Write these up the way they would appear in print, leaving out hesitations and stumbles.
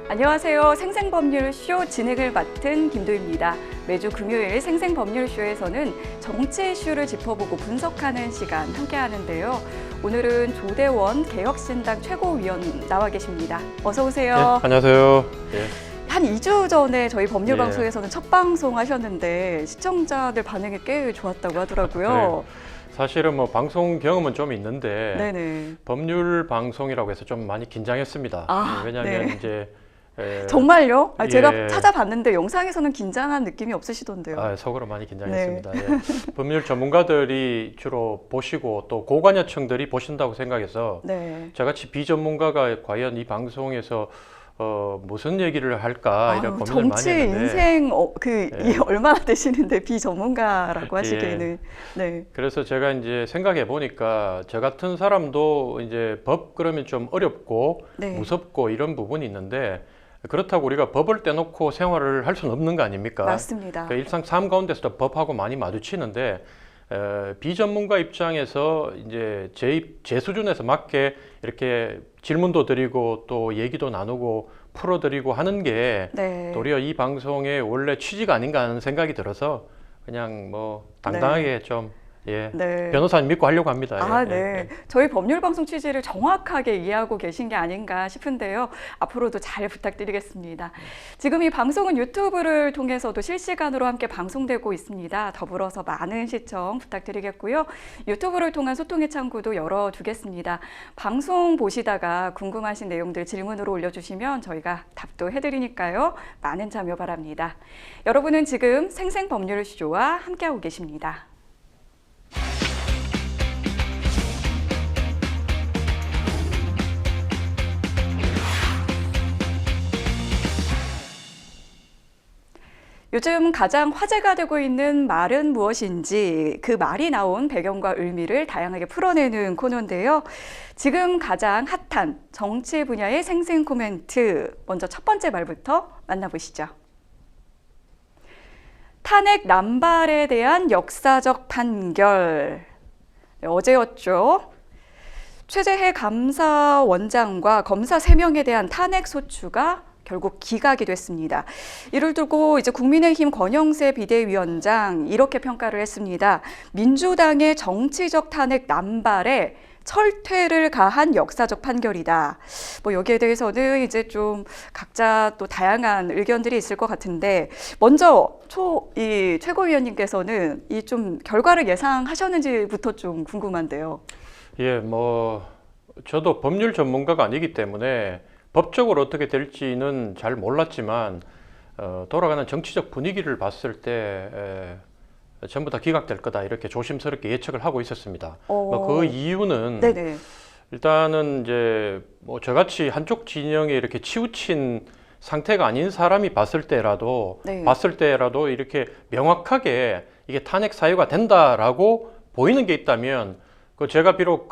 안녕하세요. 생생법률쇼 진행을 맡은 김도희입니다. 매주 금요일 생생법률쇼에서는 정치 이슈를 짚어보고 분석하는 시간 함께 하는데요. 오늘은 조대원 개혁신당 최고위원 나와 계십니다. 어서 오세요. 네, 안녕하세요. 네. 한 2주 전에 저희 법률방송에서는 첫 방송 하셨는데 시청자들 반응이 꽤 좋았다고 하더라고요. 사실은 뭐 방송 경험은 좀 있는데 네네. 법률 방송이라고 해서 좀 많이 긴장했습니다. 왜냐하면 네. 이제 정말요? 제가 예. 찾아봤는데 영상에서는 긴장한 느낌이 없으시던데요. 속으로 많이 긴장했습니다. 예. 법률 전문가들이 주로 보시고 또 고관여층들이 보신다고 생각해서 네. 저같이 비전문가가 과연 이 방송에서 무슨 얘기를 할까 이런 고민을 많이 정치 했는데 인생 예. 얼마나 되시는데 비전문가라고 하시기에는 예. 네. 그래서 제가 이제 생각해 보니까 저 같은 사람도 이제 법 그러면 좀 어렵고 네. 무섭고 이런 부분이 있는데 그렇다고 우리가 법을 떼놓고 생활을 할 수는 없는 거 아닙니까? 맞습니다. 그러니까 일상 삶 가운데서도 법하고 많이 마주치는데 비전문가 입장에서 이제 제 수준에서 맞게 이렇게 질문도 드리고 또 얘기도 나누고 풀어드리고 하는 게 네. 도리어 이 방송의 원래 취지가 아닌가 하는 생각이 들어서 그냥 뭐 당당하게 좀 네. 변호사님 믿고 하려고 합니다. 네. 저희 법률방송 취지를 정확하게 이해하고 계신 게 아닌가 싶은데요. 앞으로도 잘 부탁드리겠습니다. 지금 이 방송은 유튜브를 통해서도 실시간으로 함께 방송되고 있습니다. 더불어서 많은 시청 부탁드리겠고요. 유튜브를 통한 소통의 창구도 열어두겠습니다. 방송 보시다가 궁금하신 내용들 질문으로 올려주시면 저희가 답도 해드리니까요. 많은 참여 바랍니다. 여러분은 지금 생생법률쇼와 함께하고 계십니다. 요즘 가장 화제가 되고 있는 말은 무엇인지 그 말이 나온 배경과 의미를 다양하게 풀어내는 코너인데요. 지금 가장 핫한 정치 분야의 생생 코멘트, 먼저 첫 번째 말부터 만나보시죠. 탄핵 남발에 대한 역사적 판결. 네, 어제였죠. 최재해 감사원장과 검사 3명에 대한 탄핵 소추가 결국 기각이 됐습니다. 이를 두고 이제 국민의힘 권영세 비대위원장 이렇게 평가를 했습니다. 민주당의 정치적 탄핵 남발에 철퇴를 가한 역사적 판결이다. 뭐 여기에 대해서는 이제 좀 각자 또 다양한 의견들이 있을 것 같은데 먼저 이 최고위원님께서는 이 좀 결과를 예상하셨는지부터 좀 궁금한데요. 예, 뭐 저도 법률 전문가가 아니기 때문에 법적으로 어떻게 될지는 잘 몰랐지만 돌아가는 정치적 분위기를 봤을 때 전부 다 기각될 거다 이렇게 조심스럽게 예측을 하고 있었습니다. 그 이유는 네네. 일단은 이제 뭐 저같이 한쪽 진영에 이렇게 치우친 상태가 아닌 사람이 봤을 때라도 이렇게 명확하게 이게 탄핵 사유가 된다라고 보이는 게 있다면 제가 비록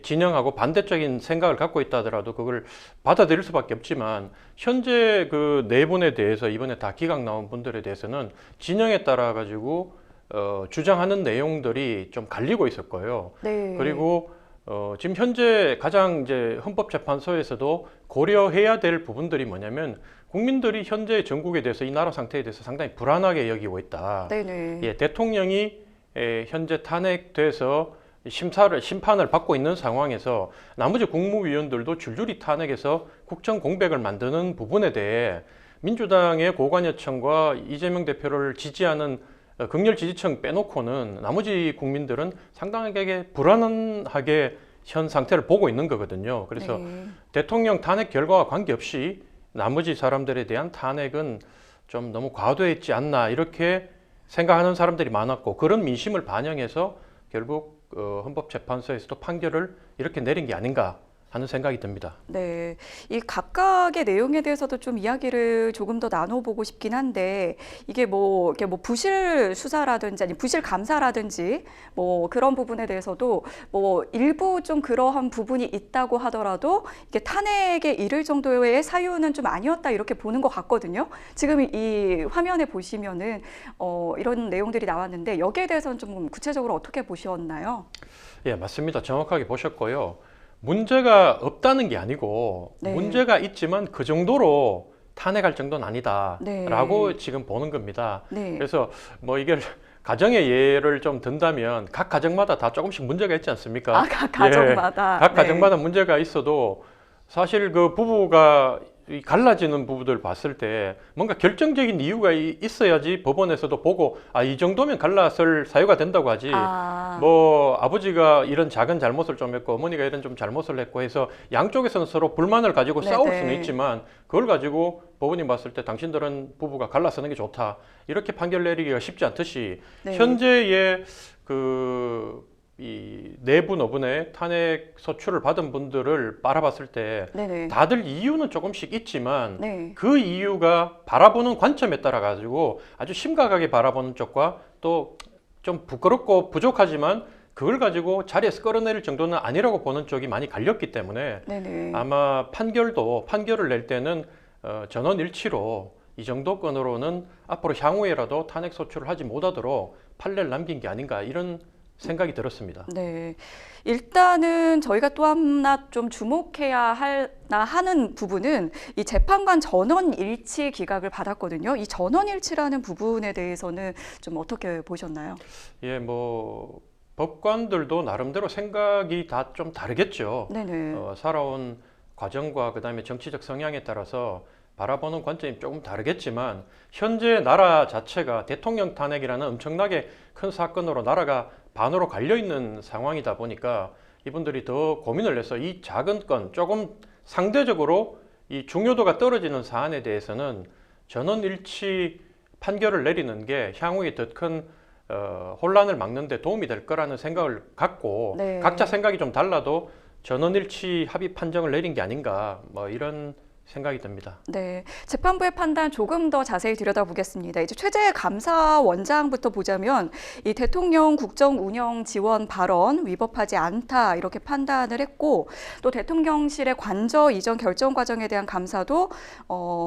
진영하고 반대적인 생각을 갖고 있다 하더라도 그걸 받아들일 수밖에 없지만 현재 그 네 분에 대해서 이번에 다 기각 나온 분들에 대해서는 진영에 따라 가지고 주장하는 내용들이 좀 갈리고 있을 거예요. 네. 그리고 지금 현재 가장 이제 헌법재판소에서도 고려해야 될 부분들이 뭐냐면 국민들이 현재 전국에 대해서 이 나라 상태에 대해서 상당히 불안하게 여기고 있다. 네네. 예, 대통령이 현재 탄핵돼서 심판을 받고 있는 상황에서 나머지 국무위원들도 줄줄이 탄핵해서 국정 공백을 만드는 부분에 대해 민주당의 고관여층과 이재명 대표를 지지하는 극렬 지지층 빼놓고는 나머지 국민들은 상당하게 불안하게 현 상태를 보고 있는 거거든요. 그래서 대통령 탄핵 결과와 관계없이 나머지 사람들에 대한 탄핵은 좀 너무 과도했지 않나 이렇게 생각하는 사람들이 많았고 그런 민심을 반영해서 결국 헌법재판소에서도 판결을 이렇게 내린 게 아닌가 하는 생각이 듭니다. 네, 이 각각의 내용에 대해서도 좀 이야기를 조금 더 나눠보고 싶긴 한데 이게 이렇게 부실 수사라든지 아니 부실 감사라든지 뭐 그런 부분에 대해서도 뭐 일부 좀 그러한 부분이 있다고 하더라도 이게 탄핵에 이를 정도의 사유는 좀 아니었다 이렇게 보는 것 같거든요. 지금 이 화면에 보시면은 이런 내용들이 나왔는데 여기에 대해서는 좀 구체적으로 어떻게 보셨나요? 예, 맞습니다. 정확하게 보셨고요. 문제가 없다는 게 아니고 네. 문제가 있지만 그 정도로 탄핵할 정도는 네. 아니다라고 지금 보는 겁니다. 네. 그래서 뭐 이걸 가정의 예를 좀 든다면 각 가정마다 다 조금씩 문제가 있지 않습니까? 각 가정마다. 각 네. 가정마다 문제가 있어도 사실 그 부부가 이 갈라지는 부부들 봤을 때 뭔가 결정적인 이유가 있어야지 법원에서도 보고 이 정도면 갈라설 사유가 된다고 하지. 뭐 아버지가 이런 작은 잘못을 좀 했고 어머니가 이런 좀 잘못을 했고 해서 양쪽에서는 서로 불만을 가지고 네네. 싸울 수는 있지만 그걸 가지고 법원이 봤을 때 당신들은 부부가 갈라서는 게 좋다 이렇게 판결 내리기가 쉽지 않듯이 네. 현재의 이 내부 노분의 탄핵 소추를 받은 분들을 바라봤을 때 네네. 다들 이유는 조금씩 있지만 네. 그 이유가 바라보는 관점에 따라 가지고 아주 심각하게 바라보는 쪽과 또 좀 부끄럽고 부족하지만 그걸 가지고 자리에서 끌어내릴 정도는 아니라고 보는 쪽이 많이 갈렸기 때문에 네네. 아마 판결을 낼 때는 전원일치로 이 정도 건으로는 앞으로 향후에라도 탄핵 소추를 하지 못하도록 판례를 남긴 게 아닌가 이런 생각이 들었습니다. 네. 일단은 저희가 또 하나 좀 주목해야 하는 부분은 이 재판관 전원 일치 기각을 받았거든요. 이 전원 일치라는 부분에 대해서는 좀 어떻게 보셨나요? 예, 뭐 법관들도 나름대로 생각이 다 좀 다르겠죠. 네네. 살아온 과정과 그다음에 정치적 성향에 따라서 바라보는 관점이 조금 다르겠지만 현재 나라 자체가 대통령 탄핵이라는 엄청나게 큰 사건으로 나라가 반으로 갈려 있는 상황이다 보니까 이분들이 더 고민을 해서 이 작은 건 조금 상대적으로 이 중요도가 떨어지는 사안에 대해서는 전원 일치 판결을 내리는 게 향후에 더 큰 혼란을 막는 데 도움이 될 거라는 생각을 갖고 네. 각자 생각이 좀 달라도 전원 일치 합의 판정을 내린 게 아닌가 뭐 이런 생각이 듭니다. 네, 재판부의 판단 조금 더 자세히 들여다보겠습니다. 이제 최재 감사원장부터 보자면 이 대통령 국정 운영 지원 발언 위법하지 않다 이렇게 판단을 했고 또 대통령실의 관저 이전 결정 과정에 대한 감사도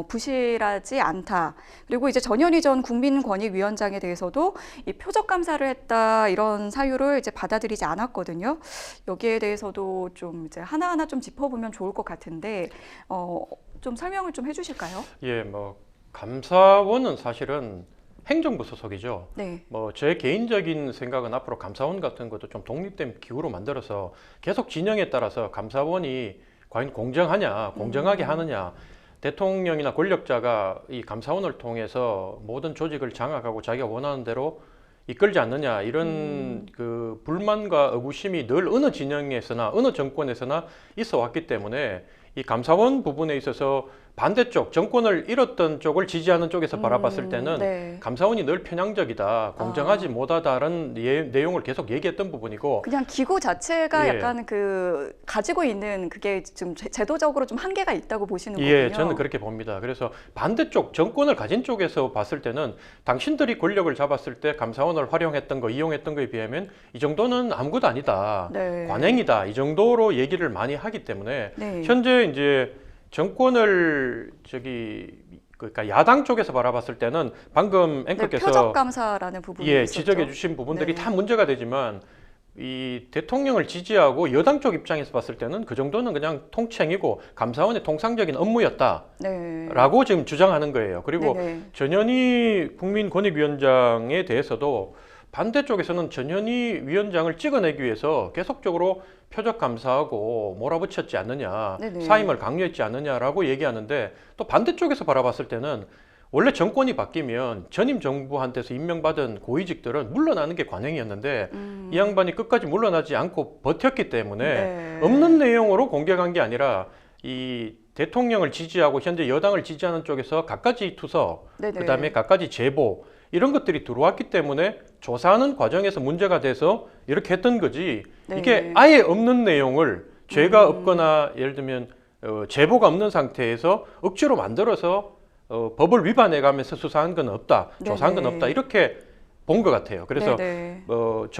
부실하지 않다. 그리고 이제 전현희 전 국민권익위원장에 대해서도 이 표적 감사를 했다 이런 사유를 이제 받아들이지 않았거든요. 여기에 대해서도 좀 이제 하나하나 좀 짚어보면 좋을 것 같은데. 좀 설명을 좀 해주실까요? 예, 뭐 감사원은 사실은 행정부 소속이죠. 네. 뭐 제 개인적인 생각은 앞으로 감사원 같은 것도 좀 독립된 기구로 만들어서 계속 진영에 따라서 감사원이 과연 공정하냐, 공정하게 하느냐, 대통령이나 권력자가 이 감사원을 통해서 모든 조직을 장악하고 자기가 원하는 대로 이끌지 않느냐 이런 그 불만과 의구심이 늘 어느 진영에서나 어느 정권에서나 있어 왔기 때문에 이 감사원 부분에 있어서 반대쪽 정권을 잃었던 쪽을 지지하는 쪽에서 바라봤을 때는 네. 감사원이 늘 편향적이다, 공정하지 못하다는 내용을 계속 얘기했던 부분이고 그냥 기구 자체가 예. 약간 그 가지고 있는 그게 좀 제도적으로 좀 한계가 있다고 보시는 예, 거군요. 저는 그렇게 봅니다. 그래서 반대쪽 정권을 가진 쪽에서 봤을 때는 당신들이 권력을 잡았을 때 감사원을 활용했던 거, 이용했던 거에 비하면 이 정도는 아무것도 아니다, 네. 관행이다 이 정도로 얘기를 많이 하기 때문에 네. 현재 이제 정권을 그러니까 야당 쪽에서 바라봤을 때는 방금 네, 앵커께서 표적 감사라는 부분이 예, 있었죠. 지적해 주신 부분들이 네. 다 문제가 되지만 이 대통령을 지지하고 여당 쪽 입장에서 봤을 때는 그 정도는 그냥 통칭이고 감사원의 통상적인 업무였다라고 네. 지금 주장하는 거예요. 그리고 네네. 전현희 국민권익위원장에 대해서도 반대쪽에서는 전현희 위원장을 찍어내기 위해서 계속적으로 표적 감사하고 몰아붙였지 않느냐, 네네. 사임을 강요했지 않느냐라고 얘기하는데 또 반대쪽에서 바라봤을 때는 원래 정권이 바뀌면 전임 정부한테서 임명받은 고위직들은 물러나는 게 관행이었는데 이 양반이 끝까지 물러나지 않고 버텼기 때문에 네. 없는 내용으로 공격한 게 아니라 이 대통령을 지지하고 현재 여당을 지지하는 쪽에서 갖가지 투서, 네네. 그다음에 갖가지 제보 이런 것들이 들어왔기 때문에 조사하는 과정에서 문제가 돼서 이렇게 했던 거지. 네. 이게 아예 없는 내용을 죄가 없거나 예를 들면 제보가 없는 상태에서 억지로 만들어서 법을 위반해가면서 수사한 건 없다, 조사한 건 네네. 없다 이렇게 본 것 같아요. 그래서 네네. 그러니까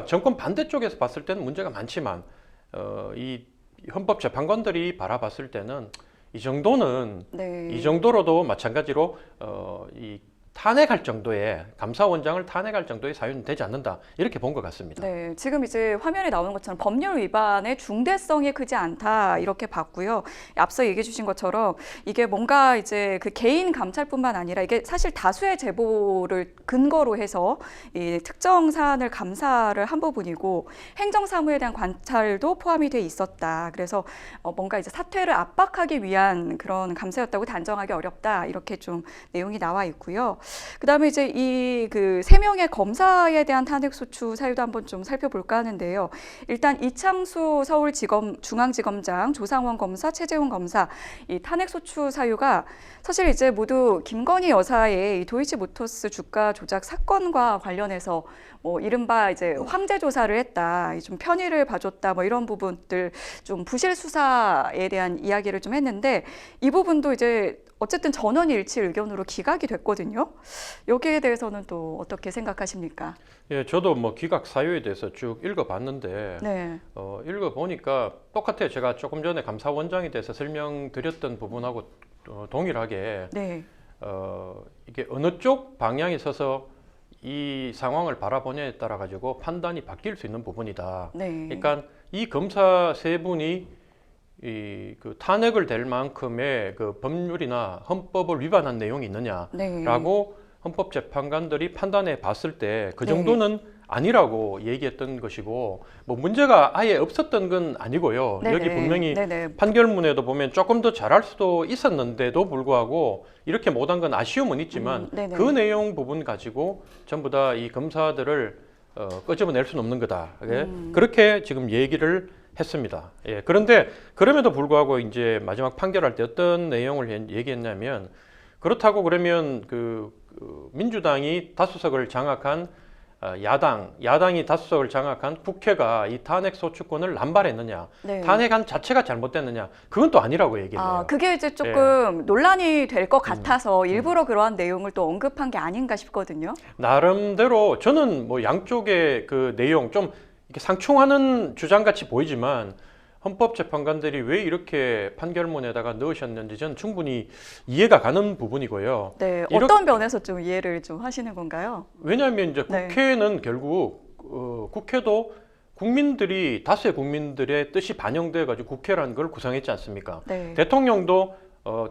정권 반대쪽에서 봤을 때는 문제가 많지만 이 헌법재판관들이 바라봤을 때는 이 정도는 네. 이 정도로도 마찬가지로 이 탄핵할 정도의 감사원장을 탄핵할 정도의 사유는 되지 않는다 이렇게 본 것 같습니다. 네, 지금 이제 화면에 나오는 것처럼 법률 위반의 중대성이 크지 않다 이렇게 봤고요. 앞서 얘기해 주신 것처럼 이게 뭔가 이제 그 개인 감찰뿐만 아니라 이게 사실 다수의 제보를 근거로 해서 이 특정 사안을 감사를 한 부분이고 행정 사무에 대한 관찰도 포함이 돼 있었다. 그래서 뭔가 이제 사퇴를 압박하기 위한 그런 감사였다고 단정하기 어렵다 이렇게 좀 내용이 나와 있고요. 그다음에 이제 이 그 세 명의 검사에 대한 탄핵소추 사유도 한번 좀 살펴볼까 하는데요. 일단 이창수 중앙지검장, 조상원 검사, 최재훈 검사 이 탄핵소추 사유가 사실 이제 모두 김건희 여사의 이 도이치모터스 주가 조작 사건과 관련해서 뭐 이른바 이제 황제 조사를 했다, 좀 편의를 봐줬다, 뭐 이런 부분들 좀 부실 수사에 대한 이야기를 좀 했는데 이 부분도 이제 어쨌든 전원일치 의견으로 기각이 됐거든요. 여기에 대해서는 또 어떻게 생각하십니까? 예, 저도 뭐 기각 사유에 대해서 쭉 읽어봤는데 네, 읽어보니까 똑같아요. 제가 조금 전에 감사원장에 대해서 설명드렸던 부분하고 동일하게 네, 이게 어느 쪽 방향에 서서 이 상황을 바라보냐에 따라 가지고 판단이 바뀔 수 있는 부분이다. 네. 그러니까 이 검사 세 분이 그 탄핵을 될 만큼의 그 법률이나 헌법을 위반한 내용이 있느냐라고 네. 헌법재판관들이 판단해 봤을 때 그 네. 정도는 아니라고 얘기했던 것이고 뭐 문제가 아예 없었던 건 아니고요. 네네. 여기 분명히 네네. 판결문에도 보면 조금 더 잘할 수도 있었는데도 불구하고 이렇게 못한 건 아쉬움은 있지만 네네. 그 내용 부분 가지고 전부 다 이 검사들을 끄집어낼 수는 없는 거다. 그렇게 지금 얘기를 했습니다. 예, 그런데 그럼에도 불구하고 이제 마지막 판결할 때 어떤 내용을 얘기했냐면 그렇다고 그러면 그 민주당이 다수석을 장악한 야당이 다수석을 장악한 국회가 이 탄핵 소추권을 남발했느냐, 네. 탄핵한 자체가 잘못됐느냐, 그건 또 아니라고 얘기해요. 아, 그게 이제 조금 논란이 될 것 같아서 일부러 그러한 내용을 또 언급한 게 아닌가 싶거든요. 나름대로 저는 뭐 양쪽의 그 내용 좀 이렇게 상충하는 주장같이 보이지만 헌법재판관들이 왜 이렇게 판결문에다가 넣으셨는지 저는 충분히 이해가 가는 부분이고요. 네, 이렇게- 어떤 면에서 좀 이해를 좀 하시는 건가요? 왜냐하면 이제 네. 국회는 결국 국회도 국민들이 다수의 국민들의 뜻이 반영돼 가지고 국회라는 걸 구성했지 않습니까? 네. 대통령도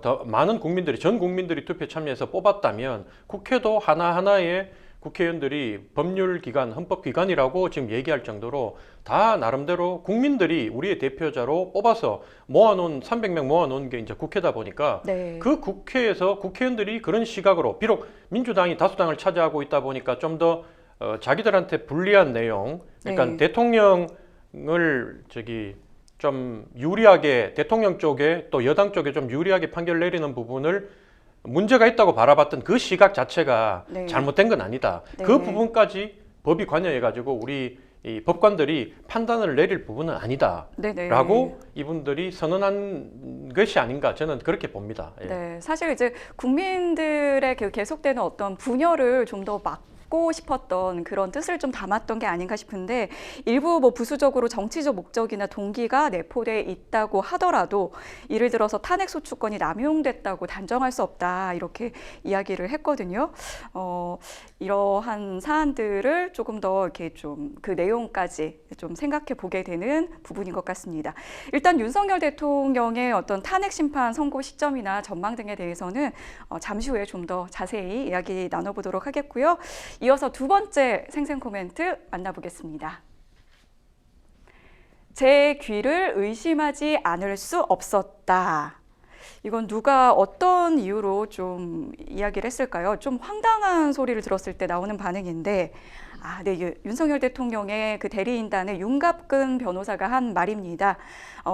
더 많은 국민들이 전 국민들이 투표 참여해서 뽑았다면 국회도 하나하나의 국회의원들이 법률기관, 헌법기관이라고 지금 얘기할 정도로 다 나름대로 국민들이 우리의 대표자로 뽑아서 모아놓은 300명 모아놓은 게 이제 국회다 보니까 네. 그 국회에서 국회의원들이 그런 시각으로 비록 민주당이 다수당을 차지하고 있다 보니까 좀 더 자기들한테 불리한 내용, 그러니까 네. 대통령을 좀 유리하게 대통령 쪽에 또 여당 쪽에 좀 유리하게 판결 내리는 부분을 문제가 있다고 바라봤던 그 시각 자체가 네. 잘못된 건 아니다. 네. 그 부분까지 법이 관여해가지고 우리 이 법관들이 판단을 내릴 부분은 아니다라고 네네. 이분들이 선언한 것이 아닌가 저는 그렇게 봅니다. 예. 네, 사실 이제 국민들의 그 계속되는 어떤 분열을 좀 더 막고 싶었던 그런 뜻을 좀 담았던 게 아닌가 싶은데 일부 뭐 부수적으로 정치적 목적이나 동기가 내포돼 있다고 하더라도 예를 들어서 탄핵 소추권이 남용됐다고 단정할 수 없다 이렇게 이야기를 했거든요. 이러한 사안들을 조금 더 이렇게 좀 그 내용까지 좀 생각해 보게 되는 부분인 것 같습니다. 일단 윤석열 대통령의 어떤 탄핵 심판 선고 시점이나 전망 등에 대해서는 잠시 후에 좀 더 자세히 이야기 나눠보도록 하겠고요. 이어서 두 번째 생생 코멘트 만나보겠습니다. 제 귀를 의심하지 않을 수 없었다. 이건 누가 어떤 이유로 좀 이야기를 했을까요? 좀 황당한 소리를 들었을 때 나오는 반응인데 네, 윤석열 대통령의 그 대리인단의 윤갑근 변호사가 한 말입니다.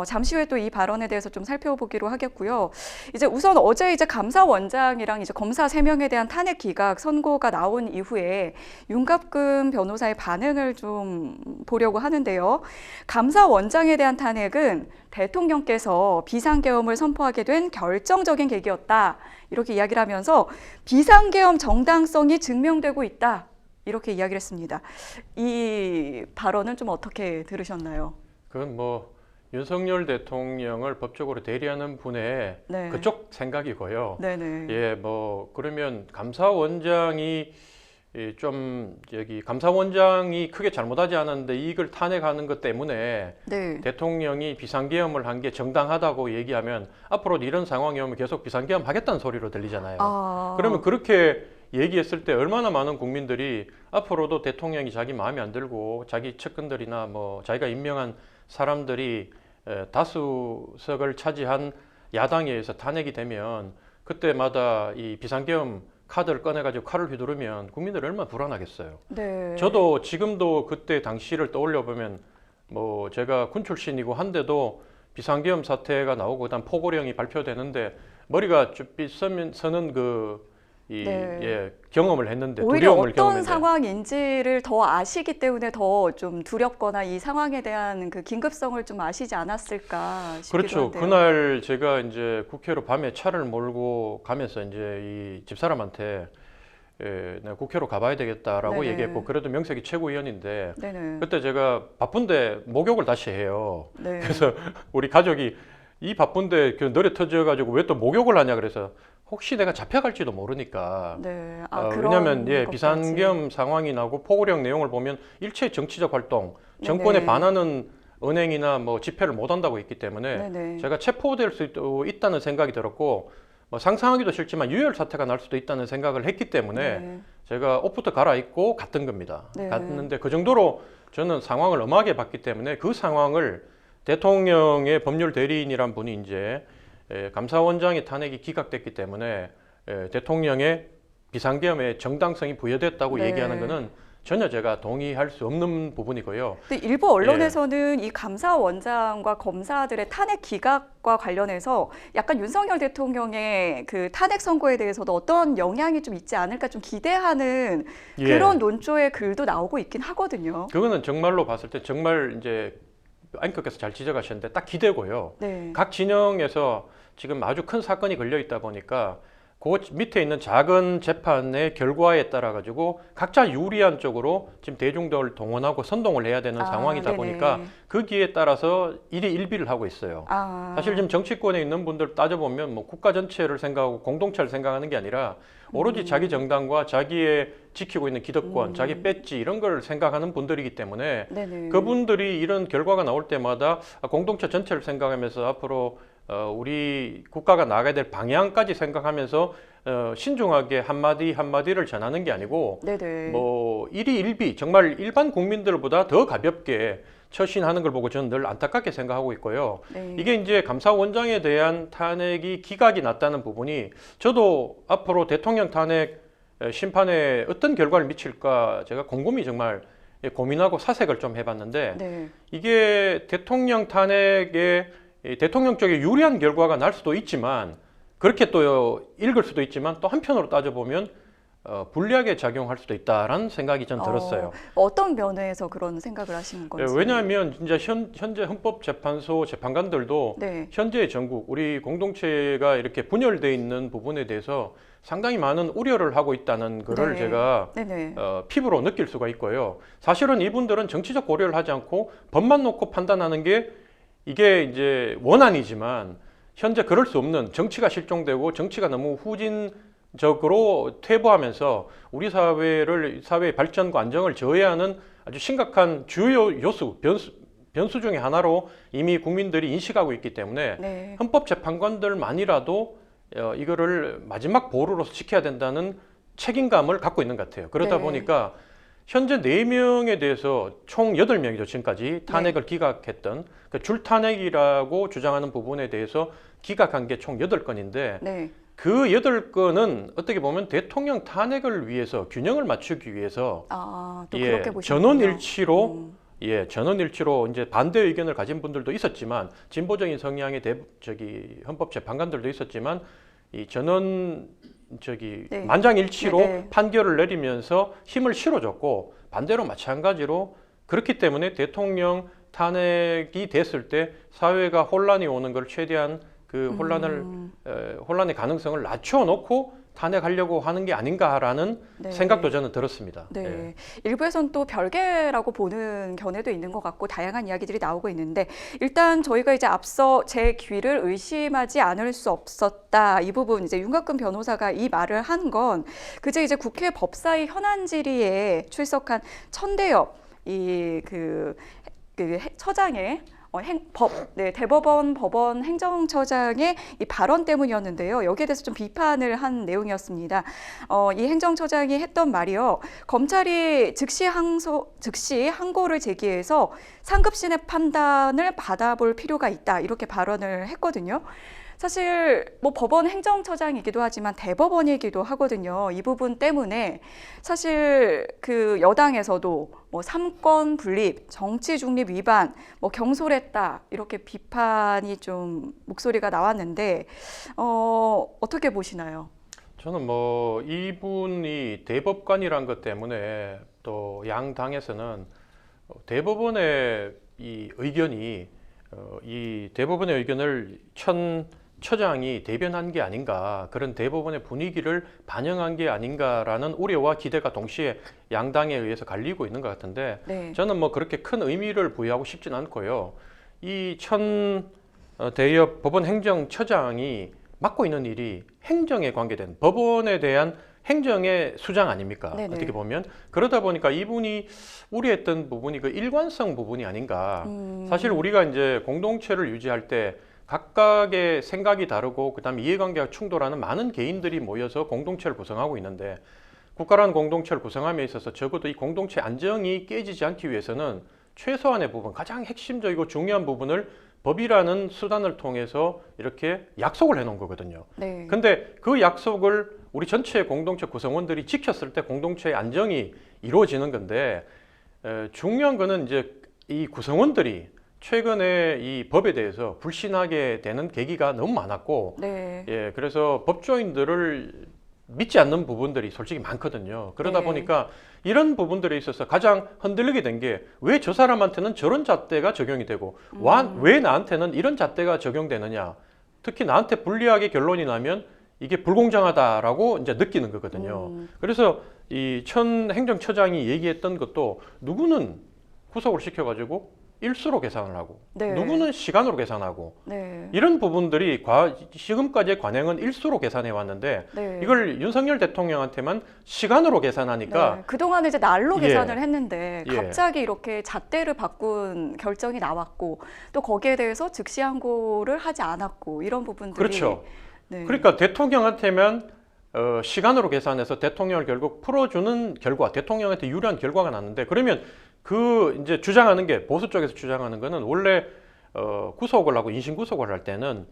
잠시 후에 또 이 발언에 대해서 좀 살펴보기로 하겠고요. 이제 우선 어제 이제 감사원장이랑 이제 검사 3명에 대한 탄핵 기각 선고가 나온 이후에 윤갑근 변호사의 반응을 좀 보려고 하는데요. 감사원장에 대한 탄핵은 대통령께서 비상계엄을 선포하게 된 결정적인 계기였다. 이렇게 이야기를 하면서 비상계엄 정당성이 증명되고 있다. 이렇게 이야기를 했습니다. 이 발언은 좀 어떻게 들으셨나요? 그건 뭐 윤석열 대통령을 법적으로 대리하는 분의 네. 그쪽 생각이고요. 네네. 예, 뭐 그러면 감사원장이 좀 여기 감사원장이 크게 잘못하지 않았는데 이걸 탄핵하는 것 때문에 네. 대통령이 비상계엄을 한 게 정당하다고 얘기하면 앞으로 이런 상황이 오면 계속 비상계엄 하겠다는 소리로 들리잖아요. 아. 그러면 그렇게 얘기했을 때 얼마나 많은 국민들이 앞으로도 대통령이 자기 마음에 안 들고 자기 측근들이나 뭐 자기가 임명한 사람들이 다수석을 차지한 야당에 의해서 탄핵이 되면 그때마다 이 비상계엄 카드를 꺼내가지고 칼을 휘두르면 국민들이 얼마나 불안하겠어요. 네. 저도 지금도 그때 당시를 떠올려 보면 뭐 제가 군 출신이고 한데도 비상계엄 사태가 나오고 그다음 포고령이 발표되는데 머리가 쭈삣 서는 네. 예, 경험을 했는데 오히려 두려움을 어떤 경험했는데 상황인지를 더 아시기 때문에 더 좀 두렵거나 이 상황에 대한 그 긴급성을 좀 아시지 않았을까 싶기도 그렇죠. 한데요. 그날 제가 이제 국회로 밤에 차를 몰고 가면서 이제 이 집사람한테 내가 국회로 가봐야 되겠다라고 네네. 얘기했고 그래도 명색이 최고위원인데 네네. 그때 제가 바쁜데 목욕을 다시 해요. 네. 그래서 우리 가족이 이 바쁜데 그 너리 터져가지고 왜 또 목욕을 하냐 그래서 혹시 내가 잡혀갈지도 모르니까. 네. 아, 그런 왜냐하면 예, 것까지. 비상계엄 상황이 나고 포고령 내용을 보면 일체 정치적 활동, 정권에 네네. 반하는 은행이나 뭐 집회를 못 한다고 했기 때문에 네네. 제가 체포될 수도 있다는 생각이 들었고 뭐 상상하기도 싫지만 유혈 사태가 날 수도 있다는 생각을 했기 때문에 네. 제가 옷부터 갈아입고 갔던 겁니다. 네. 갔는데 그 정도로 저는 상황을 엄하게 봤기 때문에 그 상황을 대통령의 법률 대리인이란 분이 이제 감사원장의 탄핵이 기각됐기 때문에 대통령의 비상계엄의 정당성이 부여됐다고 네. 얘기하는 것은 전혀 제가 동의할 수 없는 부분이고요. 근데 일부 언론에서는 이 감사원장과 검사들의 탄핵 기각과 관련해서 약간 윤석열 대통령의 그 탄핵 선고에 대해서도 어떤 영향이 좀 있지 않을까 좀 기대하는 예. 그런 논조의 글도 나오고 있긴 하거든요. 그거는 정말로 봤을 때 정말 이제 앵커께서 잘 지적하셨는데 딱 기대고요. 네. 각 진영에서 지금 아주 큰 사건이 걸려 있다 보니까 그 밑에 있는 작은 재판의 결과에 따라 가지고 각자 유리한 쪽으로 지금 대중들을 동원하고 선동을 해야 되는 상황이다 네네. 보니까 거기에 따라서 일희일비를 하고 있어요. 아. 사실 지금 정치권에 있는 분들 따져보면 뭐 국가 전체를 생각하고 공동체를 생각하는 게 아니라 오로지 자기 정당과 자기의 지키고 있는 기득권, 자기 배지 이런 걸 생각하는 분들이기 때문에 네네. 그분들이 이런 결과가 나올 때마다 공동체 전체를 생각하면서 앞으로 우리 국가가 나가야 될 방향까지 생각하면서 신중하게 한마디 한마디를 전하는 게 아니고 네네. 뭐 일희일비 정말 일반 국민들보다 더 가볍게 처신하는 걸 보고 저는 늘 안타깝게 생각하고 있고요. 네. 이게 이제 감사원장에 대한 탄핵이 기각이 났다는 부분이 저도 앞으로 대통령 탄핵 심판에 어떤 결과를 미칠까 제가 곰곰이 정말 고민하고 사색을 좀 해봤는데 네. 이게 대통령 탄핵에 대통령 쪽에 유리한 결과가 날 수도 있지만 그렇게 또 읽을 수도 있지만 또 한편으로 따져보면 불리하게 작용할 수도 있다라는 생각이 전 들었어요. 어떤 면에서 그런 생각을 하시는 건지. 왜냐하면 진짜 현재 헌법재판소 재판관들도 네. 현재의 전국 우리 공동체가 이렇게 분열되어 있는 부분에 대해서 상당히 많은 우려를 하고 있다는 것을 네. 제가 네네. 피부로 느낄 수가 있고요. 사실은 이분들은 정치적 고려를 하지 않고 법만 놓고 판단하는 게 이게 이제 원안이지만 현재 그럴 수 없는 정치가 실종되고 정치가 너무 후진적으로 퇴보하면서 우리 사회의 발전과 안정을 저해하는 아주 심각한 주요 요소, 변수 중에 하나로 이미 국민들이 인식하고 있기 때문에 네. 헌법재판관들만이라도 이거를 마지막 보루로서 지켜야 된다는 책임감을 갖고 있는 것 같아요. 그러다 네. 보니까 현재 4명에 대해서 총 8명이죠. 지금까지 탄핵을 기각했던 그 줄탄핵이라고 주장하는 부분에 대해서 기각한 게 총 8건인데 네. 그 8건은 어떻게 보면 대통령 탄핵을 위해서 균형을 맞추기 위해서 아, 또 그렇게 보시는군요. 전원일치로 전원일치로 이제 반대 의견을 가진 분들도 있었지만 진보적인 성향의 헌법재판관들도 있었지만 이 네. 만장일치로 네. 판결을 내리면서 힘을 실어줬고 반대로 마찬가지로 그렇기 때문에 대통령 탄핵이 됐을 때 사회가 혼란이 오는 걸 최대한 그 혼란의 가능성을 낮춰놓고 탄핵하려고 하는 게 아닌가라는 네. 생각도 저는 들었습니다. 네. 예. 일부에서는 또 별개라고 보는 견해도 있는 것 같고 다양한 이야기들이 나오고 있는데 일단 저희가 이제 앞서 제 귀를 의심하지 않을 수 없었다. 이 부분 이제 윤곽근 변호사가 이 말을 한 건 그제 이제 국회 법사위 현안 질의에 출석한 천대엽 그 처장의 대법원 법원 행정처장의 이 발언 때문이었는데요. 여기에 대해서 좀 비판을 한 내용이었습니다. 이 행정처장이 했던 말이요. 검찰이 즉시 항고를 제기해서 상급신의 판단을 받아볼 필요가 있다. 이렇게 발언을 했거든요. 사실 뭐 법원 행정처장이기도 하지만 대법원이기도 하거든요. 이 부분 때문에 사실 그 여당에서도 뭐 삼권 분립, 정치 중립 위반, 뭐 경솔했다 이렇게 비판이 좀 목소리가 나왔는데 어떻게 보시나요? 저는 뭐 이분이 대법관이란 것 때문에 또 양당에서는 대법원의 이 의견이 이 대법원의 의견을 처장이 대변한 게 아닌가, 그런 대법원의 분위기를 반영한 게 아닌가라는 우려와 기대가 동시에 양당에 의해서 갈리고 있는 것 같은데 네. 저는 뭐 그렇게 큰 의미를 부여하고 싶진 않고요. 이 대엽 법원 행정처장이 맡고 있는 일이 행정에 관계된 법원에 대한 행정의 수장 아닙니까? 네네. 어떻게 보면 그러다 보니까 이분이 우려했던 부분이 그 일관성 부분이 아닌가. 사실 우리가 이제 공동체를 유지할 때 각각의 생각이 다르고 그다음에 이해관계가 충돌하는 많은 개인들이 모여서 공동체를 구성하고 있는데 국가라는 공동체를 구성함에 있어서 적어도 이 공동체 안정이 깨지지 않기 위해서는 최소한의 부분, 가장 핵심적이고 중요한 부분을 법이라는 수단을 통해서 이렇게 약속을 해놓은 거거든요. 네. 근데 그 약속을 우리 전체 공동체 구성원들이 지켰을 때 공동체의 안정이 이루어지는 건데 중요한 거는 이제 이 구성원들이 최근에 이 법에 대해서 불신하게 되는 계기가 너무 많았고, 네. 예, 그래서 법조인들을 믿지 않는 부분들이 솔직히 많거든요. 그러다 네. 보니까 이런 부분들에 있어서 가장 흔들리게 된 게 왜 저 사람한테는 저런 잣대가 적용이 되고 왜 나한테는 이런 잣대가 적용되느냐. 특히 나한테 불리하게 결론이 나면 이게 불공정하다라고 이제 느끼는 거거든요. 그래서 이 행정처장이 얘기했던 것도 누구는 구속을 시켜가지고 일수로 계산을 하고 네. 누구는 시간으로 계산하고 네. 이런 부분들이 지금까지의 관행은 일수로 계산해 왔는데 네. 이걸 윤석열 대통령한테만 시간으로 계산하니까 네. 그동안은 이제 날로 예. 계산을 했는데 예. 갑자기 이렇게 잣대를 바꾼 결정이 나왔고 또 거기에 대해서 즉시 항고를 하지 않았고 이런 부분들이 그렇죠. 네. 그러니까 대통령한테만 시간으로 계산해서 대통령을 결국 풀어주는 결과, 대통령한테 유리한 결과가 났는데 그러면 그 이제 주장하는 게 보수 쪽에서 주장하는 거는 원래 구속을 하고 인신 구속을 할 때는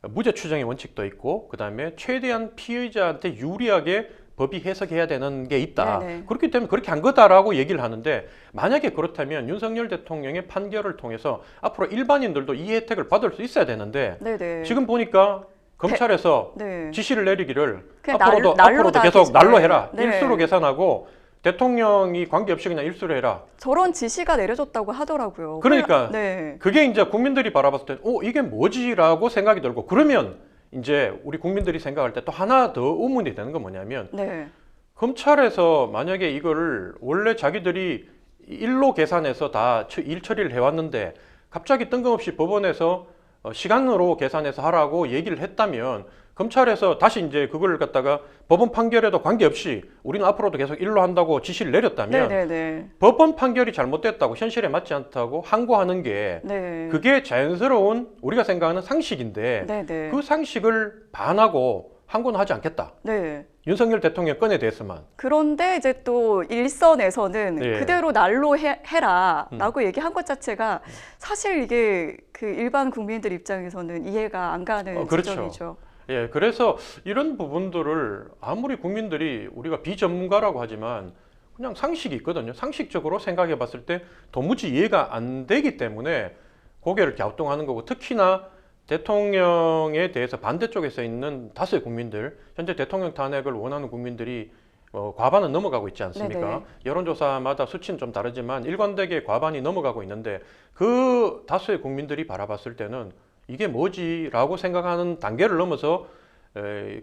무죄 추정의 원칙도 있고 그다음에 최대한 피의자한테 유리하게 법이 해석해야 되는 게 있다. 네네. 그렇기 때문에 그렇게 한 거다라고 얘기를 하는데 만약에 그렇다면 윤석열 대통령의 판결을 통해서 앞으로 일반인들도 이 혜택을 받을 수 있어야 되는데 네네. 지금 보니까 검찰에서 네. 지시를 내리기를 그냥 앞으로도 날로 다 계속 날로 네. 해라. 네. 일수로 계산하고 대통령이 관계없이 그냥 일수로 해라. 저런 지시가 내려졌다고 하더라고요. 그러니까 네. 그게 이제 국민들이 바라봤을 때, 이게 뭐지라고 생각이 들고 그러면 이제 우리 국민들이 생각할 때 또 하나 더 의문이 되는 건 뭐냐면 네. 검찰에서 만약에 이거를 원래 자기들이 일로 계산해서 다 일 처리를 해왔는데 갑자기 뜬금없이 법원에서 시간으로 계산해서 하라고 얘기를 했다면 검찰에서 다시 이제 그걸 갖다가 법원 판결에도 관계없이 우리는 앞으로도 계속 일로 한다고 지시를 내렸다면 네네네. 법원 판결이 잘못됐다고 현실에 맞지 않다고 항고하는 게 네. 그게 자연스러운 우리가 생각하는 상식인데 네네. 그 상식을 반하고 항고는 하지 않겠다. 네. 윤석열 대통령 건에 대해서만. 그런데 이제 또 일선에서는 예. 그대로 날로 해라라고 얘기한 것 자체가 사실 이게 그 일반 국민들 입장에서는 이해가 안 가는 그렇죠. 지점이죠. 예, 그래서 이런 부분들을 아무리 국민들이 우리가 비전문가라고 하지만 그냥 상식이 있거든요. 상식적으로 생각해 봤을 때 도무지 이해가 안 되기 때문에 고개를 갸우뚱하는 거고 특히나 대통령에 대해서 반대쪽에 있는 다수의 국민들, 현재 대통령 탄핵을 원하는 국민들이 과반은 넘어가고 있지 않습니까? 네네. 여론조사마다 수치는 좀 다르지만 일관되게 과반이 넘어가고 있는데 그 다수의 국민들이 바라봤을 때는 이게 뭐지라고 생각하는 단계를 넘어서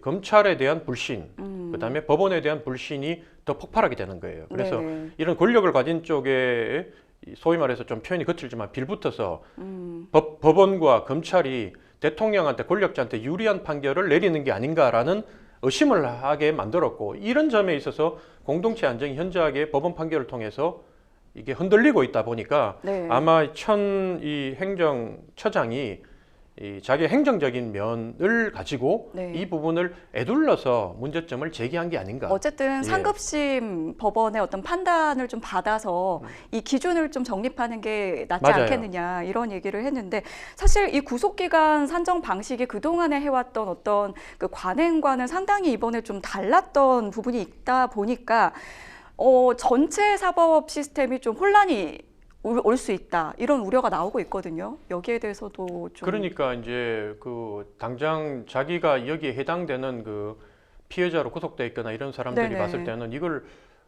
검찰에 대한 불신, 그다음에 법원에 대한 불신이 더 폭발하게 되는 거예요. 그래서 네네. 이런 권력을 가진 쪽에 소위 말해서 좀 표현이 거칠지만 빌붙어서 법원과 검찰이 대통령한테 권력자한테 유리한 판결을 내리는 게 아닌가라는 의심을 하게 만들었고, 이런 점에 있어서 공동체 안정이 현저하게 법원 판결을 통해서 이게 흔들리고 있다 보니까 네. 아마 이 행정처장이 이 자기 행정적인 면을 가지고 네. 이 부분을 에둘러서 문제점을 제기한 게 아닌가. 어쨌든 예. 상급심 법원의 어떤 판단을 좀 받아서 이 기준을 좀 정립하는 게 낫지 맞아요. 않겠느냐 이런 얘기를 했는데, 사실 이 구속기간 산정 방식이 그동안에 해왔던 어떤 그 관행과는 상당히 이번에 좀 달랐던 부분이 있다 보니까 전체 사법 시스템이 좀 혼란이 올 수 있다 이런 우려가 나오고 있거든요. 여기에 대해서도 좀 그러니까 이제 그 당장 자기가 여기에 해당되는 그 피해자로 구속돼 있거나 이런 사람들이 네네. 봤을 때는 이걸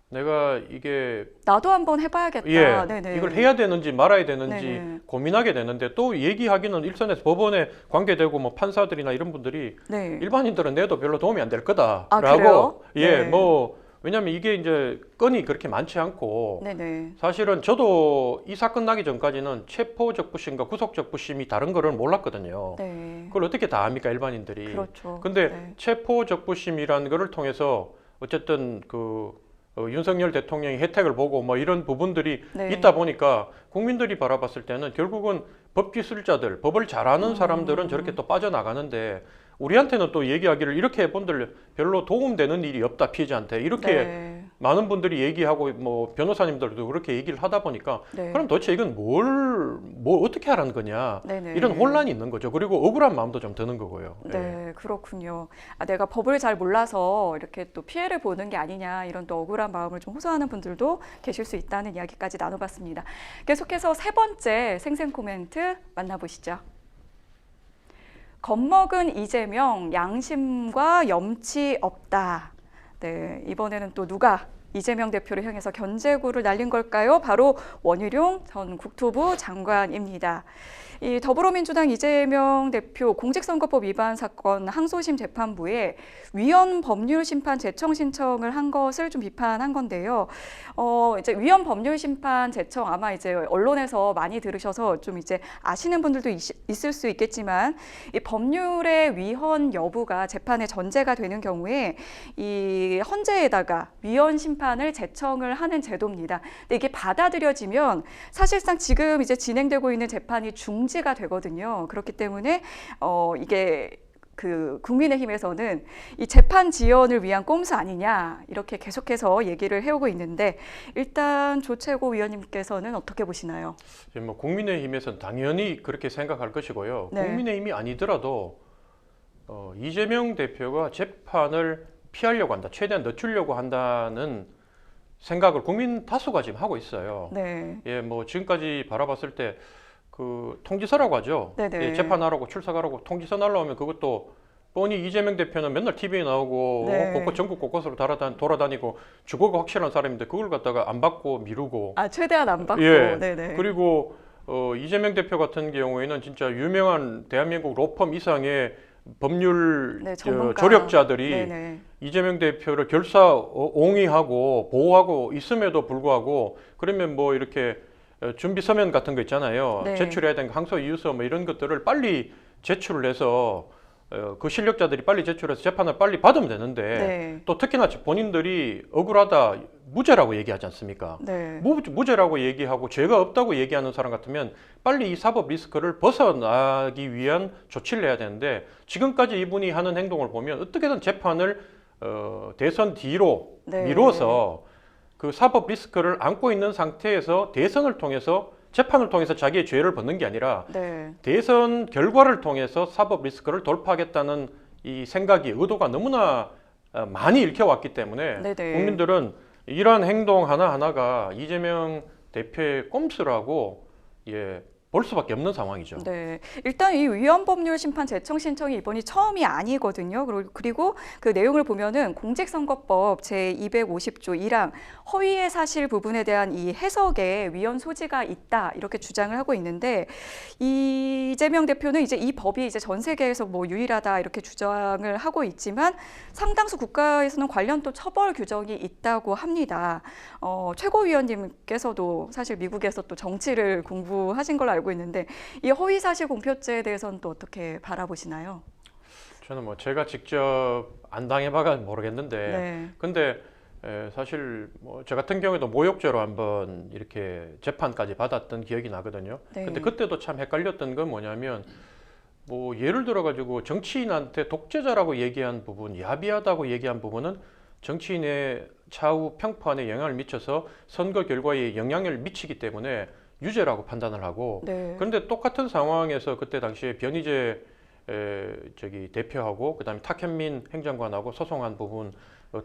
내가 이게 나도 한번 해봐야겠다. 예, 네네. 이걸 해야 되는지 말아야 되는지 네네. 고민하게 되는데, 또 얘기하기는 일선에서 법원에 관계되고 뭐 판사들이나 이런 분들이 네. 일반인들은 내도 별로 도움이 안 될 거다라고. 아, 그래요? 예, 네. 뭐 왜냐하면 이게 이제 건이 그렇게 많지 않고, 네네. 사실은 저도 이 사건 나기 전까지는 체포적부심과 구속적부심이 다른 거를 몰랐거든요. 네. 그걸 어떻게 다 압니까, 일반인들이. 그렇죠. 근데 네. 체포적부심이라는 거를 통해서 어쨌든 윤석열 대통령이 혜택을 보고 뭐 이런 부분들이 네. 있다 보니까 국민들이 바라봤을 때는 결국은 법기술자들, 법을 잘하는 사람들은 저렇게 또 빠져나가는데, 우리한테는 또 얘기하기를 이렇게 해본들 별로 도움되는 일이 없다, 피해자한테. 이렇게 네. 많은 분들이 얘기하고 뭐 변호사님들도 그렇게 얘기를 하다 보니까 네. 그럼 도대체 이건 뭘 어떻게 하라는 거냐, 네네. 이런 혼란이 있는 거죠. 그리고 억울한 마음도 좀 드는 거고요. 예. 네, 그렇군요. 내가 법을 잘 몰라서 이렇게 또 피해를 보는 게 아니냐 이런 또 억울한 마음을 좀 호소하는 분들도 계실 수 있다는 이야기까지 나눠봤습니다. 계속해서 세 번째 생생 코멘트 만나보시죠. 겁먹은 이재명, 양심과 염치 없다. 네, 이번에는 또 누가 이재명 대표를 향해서 견제구를 날린 걸까요? 바로 원희룡 전 국토부 장관입니다. 이 더불어민주당 이재명 대표 공직선거법 위반 사건 항소심 재판부에 위헌 법률 심판 제청 신청을 한 것을 좀 비판한 건데요. 이제 위헌 법률 심판 제청 아마 이제 언론에서 많이 들으셔서 좀 이제 아시는 분들도 있을 수 있겠지만, 이 법률의 위헌 여부가 재판의 전제가 되는 경우에 이 헌재에다가 위헌 심판을 제청을 하는 제도입니다. 근데 이게 받아들여지면 사실상 지금 이제 진행되고 있는 재판이 중지가 되거든요. 그렇기 때문에 이게 국민의힘에서는 이 재판 지연을 위한 꼼수 아니냐 이렇게 계속해서 얘기를 해오고 있는데, 일단 조채고 위원님께서는 어떻게 보시나요? 뭐 국민의힘에서는 당연히 그렇게 생각할 것이고요. 네. 국민의힘이 아니더라도 이재명 대표가 재판을 피하려고 한다, 최대한 늦추려고 한다는 생각을 국민 다수가 지금 하고 있어요. 네. 예, 뭐 지금까지 바라봤을 때 통지서라고 하죠. 네네. 예, 재판하라고 출석하라고 통지서 날라오면 그것도 뻔히 이재명 대표는 맨날 TV에 나오고 네. 전국 곳곳으로 돌아다니고 주거가 확실한 사람인데 그걸 갖다가 안 받고 미루고. 최대한 안 받고. 예. 네네. 그리고 이재명 대표 같은 경우에는 진짜 유명한 대한민국 로펌 이상의 법률 네, 전문가. 조력자들이 네네. 이재명 대표를 옹이하고 보호하고 있음에도 불구하고, 그러면 뭐 이렇게 준비 서면 같은 거 있잖아요. 네. 제출해야 되는 항소 이유서 뭐 이런 것들을 빨리 제출을 해서 그 실력자들이 빨리 제출해서 재판을 빨리 받으면 되는데, 네. 또 특히나 본인들이 억울하다, 무죄라고 얘기하지 않습니까? 네. 무죄라고 얘기하고 죄가 없다고 얘기하는 사람 같으면 빨리 이 사법 리스크를 벗어나기 위한 조치를 해야 되는데, 지금까지 이분이 하는 행동을 보면 어떻게든 재판을 대선 뒤로 네. 미뤄서 그 사법 리스크를 안고 있는 상태에서 대선을 통해서, 재판을 통해서 자기의 죄를 벗는 게 아니라 네. 대선 결과를 통해서 사법 리스크를 돌파하겠다는 이 생각이, 의도가 너무나 많이 읽혀왔기 때문에 네네. 국민들은 이러한 행동 하나하나가 이재명 대표의 꼼수라고 볼 수밖에 없는 상황이죠. 네, 일단 이 위헌법률 심판 제청 신청이 이번이 처음이 아니거든요. 그리고 그 내용을 보면은 공직선거법 제250조 1항 허위의 사실 부분에 대한 이 해석에 위헌 소지가 있다 이렇게 주장을 하고 있는데 이재명 대표는 이제 이 법이 이제 전 세계에서 뭐 유일하다 이렇게 주장을 하고 있지만 상당수 국가에서는 관련 또 처벌 규정이 있다고 합니다. 최고위원님께서도 사실 미국에서 또 정치를 공부하신 걸로 알고 있는데 이 허위사실 공표죄에 대해서는 또 어떻게 바라보시나요? 저는 뭐 제가 직접 안 당해봐가 모르겠는데, 네. 근데 사실 뭐 저 같은 경우에도 모욕죄로 한번 이렇게 재판까지 받았던 기억이 나거든요. 네. 근데 그때도 참 헷갈렸던 건 뭐냐면 뭐 예를 들어 가지고 정치인한테 독재자라고 얘기한 부분, 야비하다고 얘기한 부분은 정치인의 차후 평판에 영향을 미쳐서 선거 결과에 영향을 미치기 때문에 유죄라고 판단을 하고, 네. 그런데 똑같은 상황에서 그때 당시에 변희재 대표하고 그다음에 탁현민 행정관하고 소송한 부분,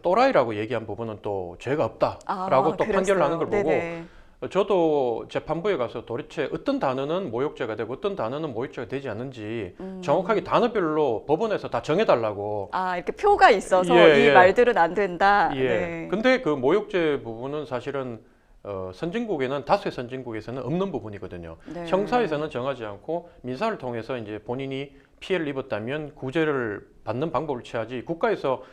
또라이라고 얘기한 부분은 또 죄가 없다라고 또 판결을 하는 걸 보고, 네네. 저도 재판부에 가서 도대체 어떤 단어는 모욕죄가 되고 어떤 단어는 모욕죄가 되지 않는지 정확하게 단어별로 법원에서 다 정해달라고. 이렇게 표가 있어서 예, 이 예. 말들은 안 된다. 예. 네. 근데 그 모욕죄 부분은 사실은 선진국에는 다수의 선진국에서는 없는 부분이거든요. 네. 형사에서는 정하지 않고 민사를 통해서 이제 본인이 피해를 입었다면 구제를 받는 방법을 취하지, 국가에서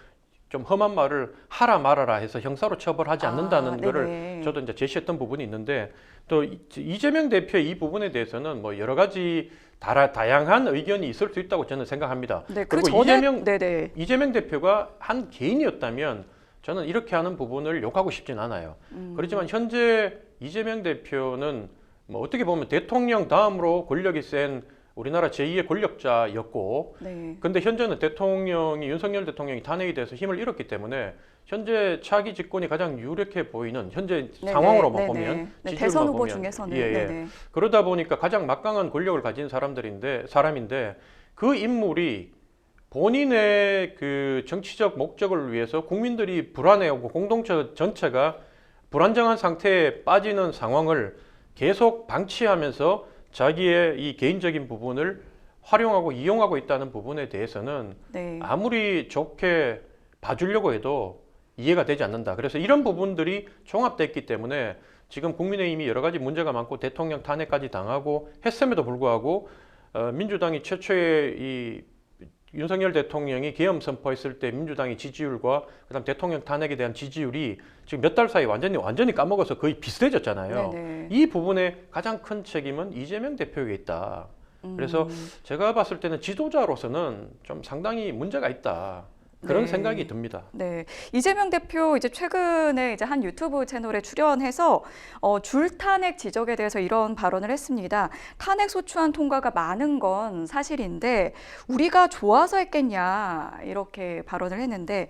좀 험한 말을 하라 말아라 해서 형사로 처벌하지 않는다는 거를 네네. 저도 이제 제시했던 부분이 있는데, 또 이재명 대표의 이 부분에 대해서는 뭐 여러 가지 다양한 의견이 있을 수 있다고 저는 생각합니다. 네, 그리고 네네. 이재명 대표가 한 개인이었다면 저는 이렇게 하는 부분을 욕하고 싶진 않아요. 그렇지만 현재 이재명 대표는 뭐 어떻게 보면 대통령 다음으로 권력이 센 우리나라 제2의 권력자였고, 네. 근데 현재는 윤석열 대통령이 탄핵이 돼서 힘을 잃었기 때문에 현재 차기 집권이 가장 유력해 보이는 현재 네네. 상황으로만 네네. 보면, 네, 지지율만 대선 후보 보면, 중에서는 예, 예. 네네. 그러다 보니까 가장 막강한 권력을 가진 사람인데 그 인물이 본인의 그 정치적 목적을 위해서 국민들이 불안해하고 공동체 전체가 불안정한 상태에 빠지는 상황을 계속 방치하면서 자기의 이 개인적인 부분을 활용하고 이용하고 있다는 부분에 대해서는 네. 아무리 좋게 봐주려고 해도 이해가 되지 않는다. 그래서 이런 부분들이 종합됐기 때문에 지금 국민의힘이 여러 가지 문제가 많고 대통령 탄핵까지 당하고 했음에도 불구하고 민주당이 최초의 이 윤석열 대통령이 계엄 선포했을 때 민주당의 지지율과 그다음 대통령 탄핵에 대한 지지율이 지금 몇 달 사이 완전히 까먹어서 거의 비슷해졌잖아요. 네네. 이 부분에 가장 큰 책임은 이재명 대표에게 있다. 그래서 제가 봤을 때는 지도자로서는 좀 상당히 문제가 있다. 그런 네. 생각이 듭니다. 네, 이재명 대표 이제 최근에 이제 한 유튜브 채널에 출연해서 줄탄핵 지적에 대해서 이런 발언을 했습니다. 탄핵 소추안 통과가 많은 건 사실인데 우리가 좋아서 했겠냐 이렇게 발언을 했는데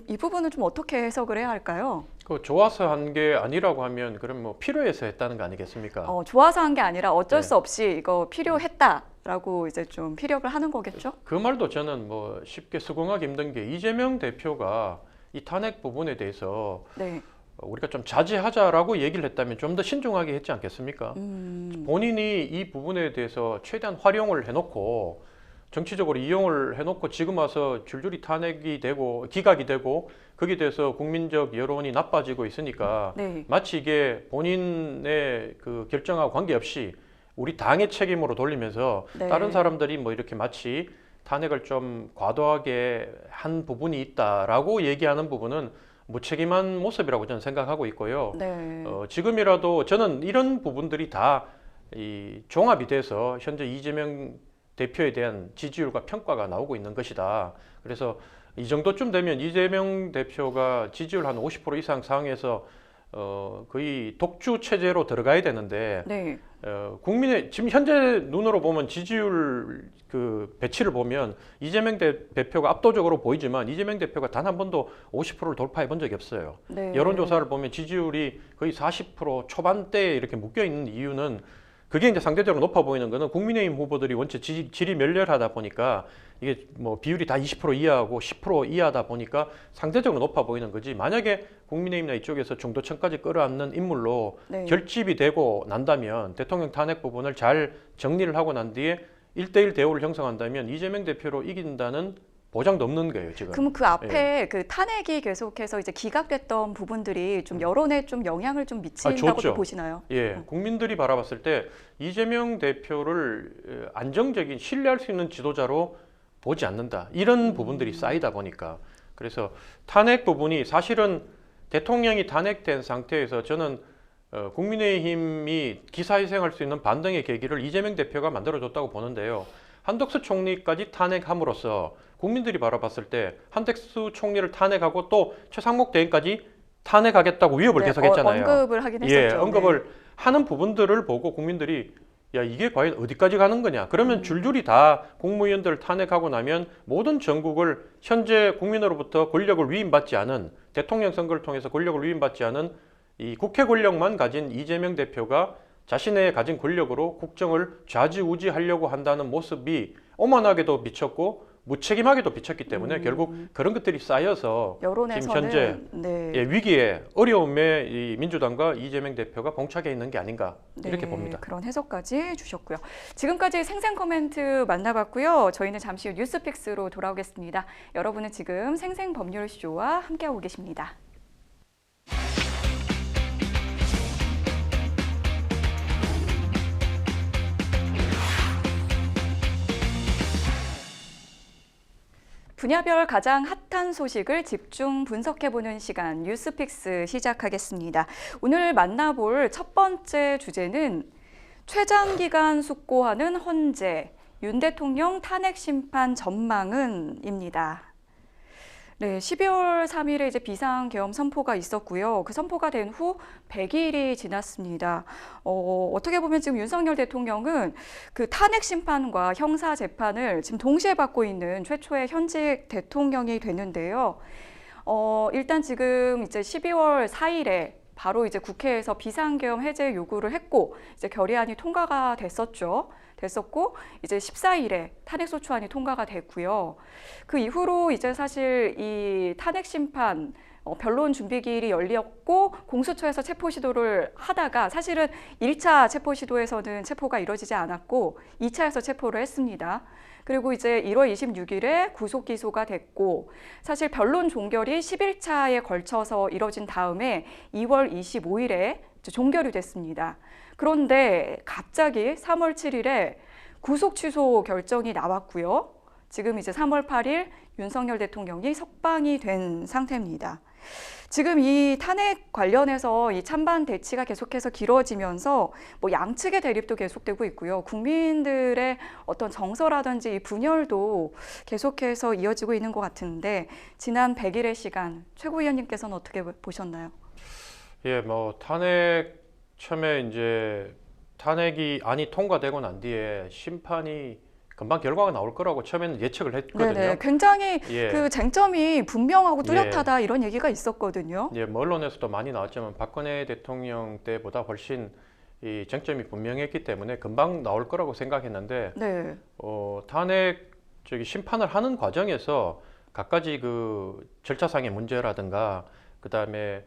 이 부분은 좀 어떻게 해석을 해야 할까요? 그 좋아서 한 게 아니라고 하면 그럼 뭐 필요해서 했다는 거 아니겠습니까? 좋아서 한 게 아니라 어쩔 네. 수 없이 이거 필요했다라고 이제 좀 피력을 하는 거겠죠? 그 말도 저는 뭐 쉽게 수긍하기 힘든 게, 이재명 대표가 이 탄핵 부분에 대해서 네. 우리가 좀 자제하자라고 얘기를 했다면 좀 더 신중하게 했지 않겠습니까? 본인이 이 부분에 대해서 최대한 활용을 해놓고 정치적으로 이용을 해놓고 지금 와서 줄줄이 탄핵이 되고 기각이 되고 거기에 대해서 국민적 여론이 나빠지고 있으니까 네. 마치 이게 본인의 그 결정하고 관계없이 우리 당의 책임으로 돌리면서 네. 다른 사람들이 뭐 이렇게 마치 탄핵을 좀 과도하게 한 부분이 있다라고 얘기하는 부분은 무책임한 모습이라고 저는 생각하고 있고요. 네. 지금이라도 저는 이런 부분들이 다 이 종합이 돼서 현재 이재명 대표에 대한 지지율과 평가가 나오고 있는 것이다. 그래서 이 정도쯤 되면 이재명 대표가 지지율 한 50% 이상 상에서 거의 독주 체제로 들어가야 되는데, 네. 국민의 지금 현재 눈으로 보면 지지율 그 배치를 보면 이재명 대표가 압도적으로 보이지만 이재명 대표가 단 한 번도 50%를 돌파해 본 적이 없어요. 네. 여론조사를 보면 지지율이 거의 40% 초반대에 이렇게 묶여 있는 이유는 그게 이제 상대적으로 높아 보이는 거는 국민의힘 후보들이 원체 질이 멸렬하다 보니까 이게 뭐 비율이 다 20% 이하하고 10% 이하다 보니까 상대적으로 높아 보이는 거지. 만약에 국민의힘이나 이쪽에서 중도층까지 끌어안는 인물로 네. 결집이 되고 난다면 대통령 탄핵 부분을 잘 정리를 하고 난 뒤에 1대1 대우를 형성한다면 이재명 대표로 이긴다는 보장도 없는 거예요, 지금. 그럼 그 앞에 그 탄핵이 계속해서 이제 기각됐던 부분들이 좀 여론에 좀 영향을 좀 미친다고 줬죠. 보시나요? 예, 국민들이 바라봤을 때 이재명 대표를 안정적인 신뢰할 수 있는 지도자로 보지 않는다. 이런 부분들이 쌓이다 보니까. 그래서 탄핵 부분이 사실은 대통령이 탄핵된 상태에서 저는 국민의힘이 기사회생할 수 있는 반등의 계기를 이재명 대표가 만들어줬다고 보는데요. 한덕수 총리까지 탄핵함으로써 국민들이 바라봤을 때 한덕수 총리를 탄핵하고 또 최상목 대행까지 탄핵하겠다고 위협을 네, 계속했잖아요. 언급을 하긴 했었죠. 예, 언급을 하는 부분들을 보고 국민들이 야, 이게 과연 어디까지 가는 거냐? 그러면 줄줄이 다 국무위원들을 탄핵하고 나면 모든 전국을 현재 국민으로부터 권력을 위임받지 않은 대통령 선거를 통해서 권력을 위임받지 않은 이 국회 권력만 가진 이재명 대표가 자신의 가진 권력으로 국정을 좌지우지하려고 한다는 모습이 오만하게도 비쳤고 무책임하게도 비쳤기 때문에 결국 그런 것들이 쌓여서 지금 여론에서는 현재 네. 예, 위기에 어려움에 이 민주당과 이재명 대표가 봉착해 있는 게 아닌가 이렇게 네, 봅니다. 그런 해석까지 주셨고요. 지금까지 생생 코멘트 만나봤고요. 저희는 잠시 후 뉴스픽스로 돌아오겠습니다. 여러분은 지금 생생 법률쇼와 함께하고 계십니다. 분야별 가장 핫한 소식을 집중 분석해보는 시간 뉴스픽스 시작하겠습니다. 오늘 만나볼 첫 번째 주제는 최장기간 숙고하는 헌재, 윤 대통령 탄핵 심판 전망은입니다. 네, 12월 3일에 이제 비상계엄 선포가 있었고요. 그 선포가 된 후 100일이 지났습니다. 어떻게 보면 지금 윤석열 대통령은 그 탄핵 심판과 형사 재판을 지금 동시에 받고 있는 최초의 현직 대통령이 됐는데요. 일단 지금 이제 12월 4일에 바로 이제 국회에서 비상계엄 해제 요구를 했고 이제 결의안이 통과가 됐었고 이제 14일에 탄핵소추안이 통과가 됐고요. 그 이후로 이제 사실 이 탄핵 심판 변론 준비기일이 열렸고 공수처에서 체포 시도를 하다가 사실은 1차 체포 시도에서는 체포가 이루어지지 않았고 2차에서 체포를 했습니다. 그리고 이제 1월 26일에 구속 기소가 됐고 사실 변론 종결이 11차에 걸쳐서 이뤄진 다음에 2월 25일에 종결이 됐습니다. 그런데 갑자기 3월 7일에 구속 취소 결정이 나왔고요. 지금 이제 3월 8일 윤석열 대통령이 석방이 된 상태입니다. 지금 이 탄핵 관련해서 이 찬반 대치가 계속해서 길어지면서 뭐 양측의 대립도 계속되고 있고요. 국민들의 어떤 정서라든지 이 분열도 계속해서 이어지고 있는 것 같은데 지난 100일의 시간 최고위원님께서는 어떻게 보셨나요? 예, 뭐 탄핵 처음에 이제 탄핵이 안이 통과되고 난 뒤에 심판이 금방 결과가 나올 거라고 처음에는 예측을 했거든요. 네네, 굉장히 예. 그 쟁점이 분명하고 뚜렷하다 이런 얘기가 있었거든요. 예, 뭐 언론에서도 많이 나왔지만 박근혜 대통령 때보다 훨씬 이 쟁점이 분명했기 때문에 금방 나올 거라고 생각했는데 네. 탄핵 심판을 하는 과정에서 갖가지 그 절차상의 문제라든가 그다음에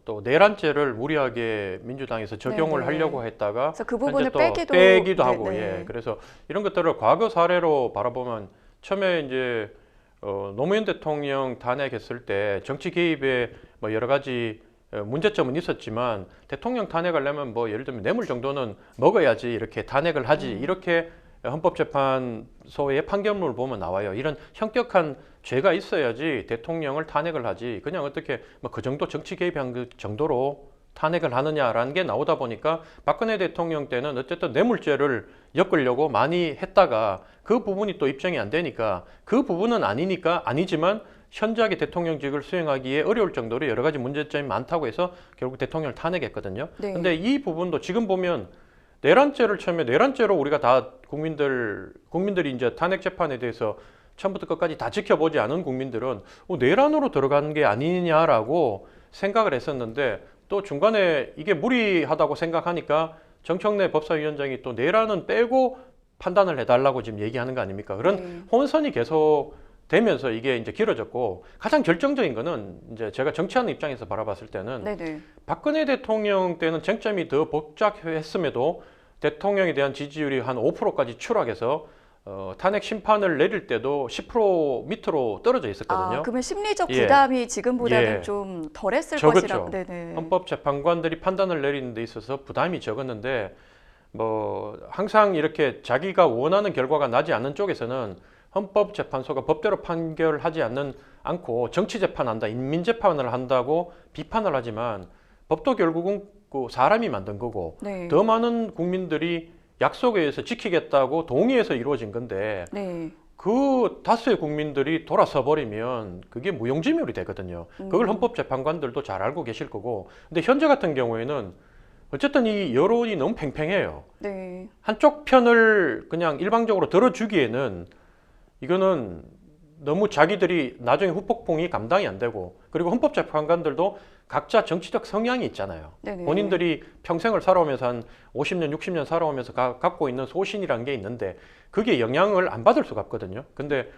또 내란죄를 무리하게 민주당에서 적용을 네네. 하려고 했다가 그래서 그 부분을 현재 또 빼기도 네네. 하고 예, 그래서 이런 것들을 과거 사례로 바라보면 처음에 이제 노무현 대통령 탄핵했을 때 정치 개입에 뭐 여러 가지 문제점은 있었지만 대통령 탄핵하려면 뭐 예를 들면 뇌물 정도는 먹어야지 이렇게 탄핵을 하지 이렇게 헌법재판소의 판결문을 보면 나와요. 이런 현격한 죄가 있어야지 대통령을 탄핵을 하지 그냥 어떻게 뭐 그 정도 정치 개입한 그 정도로 탄핵을 하느냐라는 게 나오다 보니까 박근혜 대통령 때는 어쨌든 뇌물죄를 엮으려고 많이 했다가 그 부분이 또 입증이 안 되니까 그 부분은 아니지만 현저하게 대통령직을 수행하기에 어려울 정도로 여러 가지 문제점이 많다고 해서 결국 대통령을 탄핵했거든요. 네. 근데 이 부분도 지금 보면 내란죄를 처음에 내란죄로 우리가 다 국민들이 이제 탄핵 재판에 대해서 처음부터 끝까지 다 지켜보지 않은 국민들은 내란으로 들어가는 게 아니냐라고 생각을 했었는데 또 중간에 이게 무리하다고 생각하니까 정청래 법사위원장이 또 내란은 빼고 판단을 해달라고 지금 얘기하는 거 아닙니까? 그런 혼선이 계속 되면서 이게 이제 길어졌고, 가장 결정적인 거는 이제 제가 정치하는 입장에서 바라봤을 때는 네네. 박근혜 대통령 때는 쟁점이 더 복잡했음에도 대통령에 대한 지지율이 한 5%까지 추락해서 탄핵 심판을 내릴 때도 10% 밑으로 떨어져 있었거든요. 그러면 심리적 예. 부담이 지금보다는 예. 좀 덜했을 적었죠. 것이라고. 네네. 헌법재판관들이 판단을 내리는 데 있어서 부담이 적었는데, 뭐 항상 이렇게 자기가 원하는 결과가 나지 않는 쪽에서는 헌법재판소가 법대로 판결하지 않고 정치재판한다, 인민재판을 한다고 비판을 하지만, 법도 결국은 그 사람이 만든 거고 네. 더 많은 국민들이 약속에 의해서 지키겠다고 동의해서 이루어진 건데, 네. 그 다수의 국민들이 돌아서 버리면 그게 무용지물이 되거든요. 그걸 헌법재판관들도 잘 알고 계실 거고. 근데 현재 같은 경우에는 어쨌든 이 여론이 너무 팽팽해요. 네. 한쪽 편을 그냥 일방적으로 들어주기에는 이거는 너무 자기들이 나중에 후폭풍이 감당이 안 되고, 그리고 헌법재판관들도 각자 정치적 성향이 있잖아요. 네네. 본인들이 평생을 살아오면서 한 50년, 60년 살아오면서 갖고 있는 소신이란 게 있는데 그게 영향을 안 받을 수가 없거든요. 근데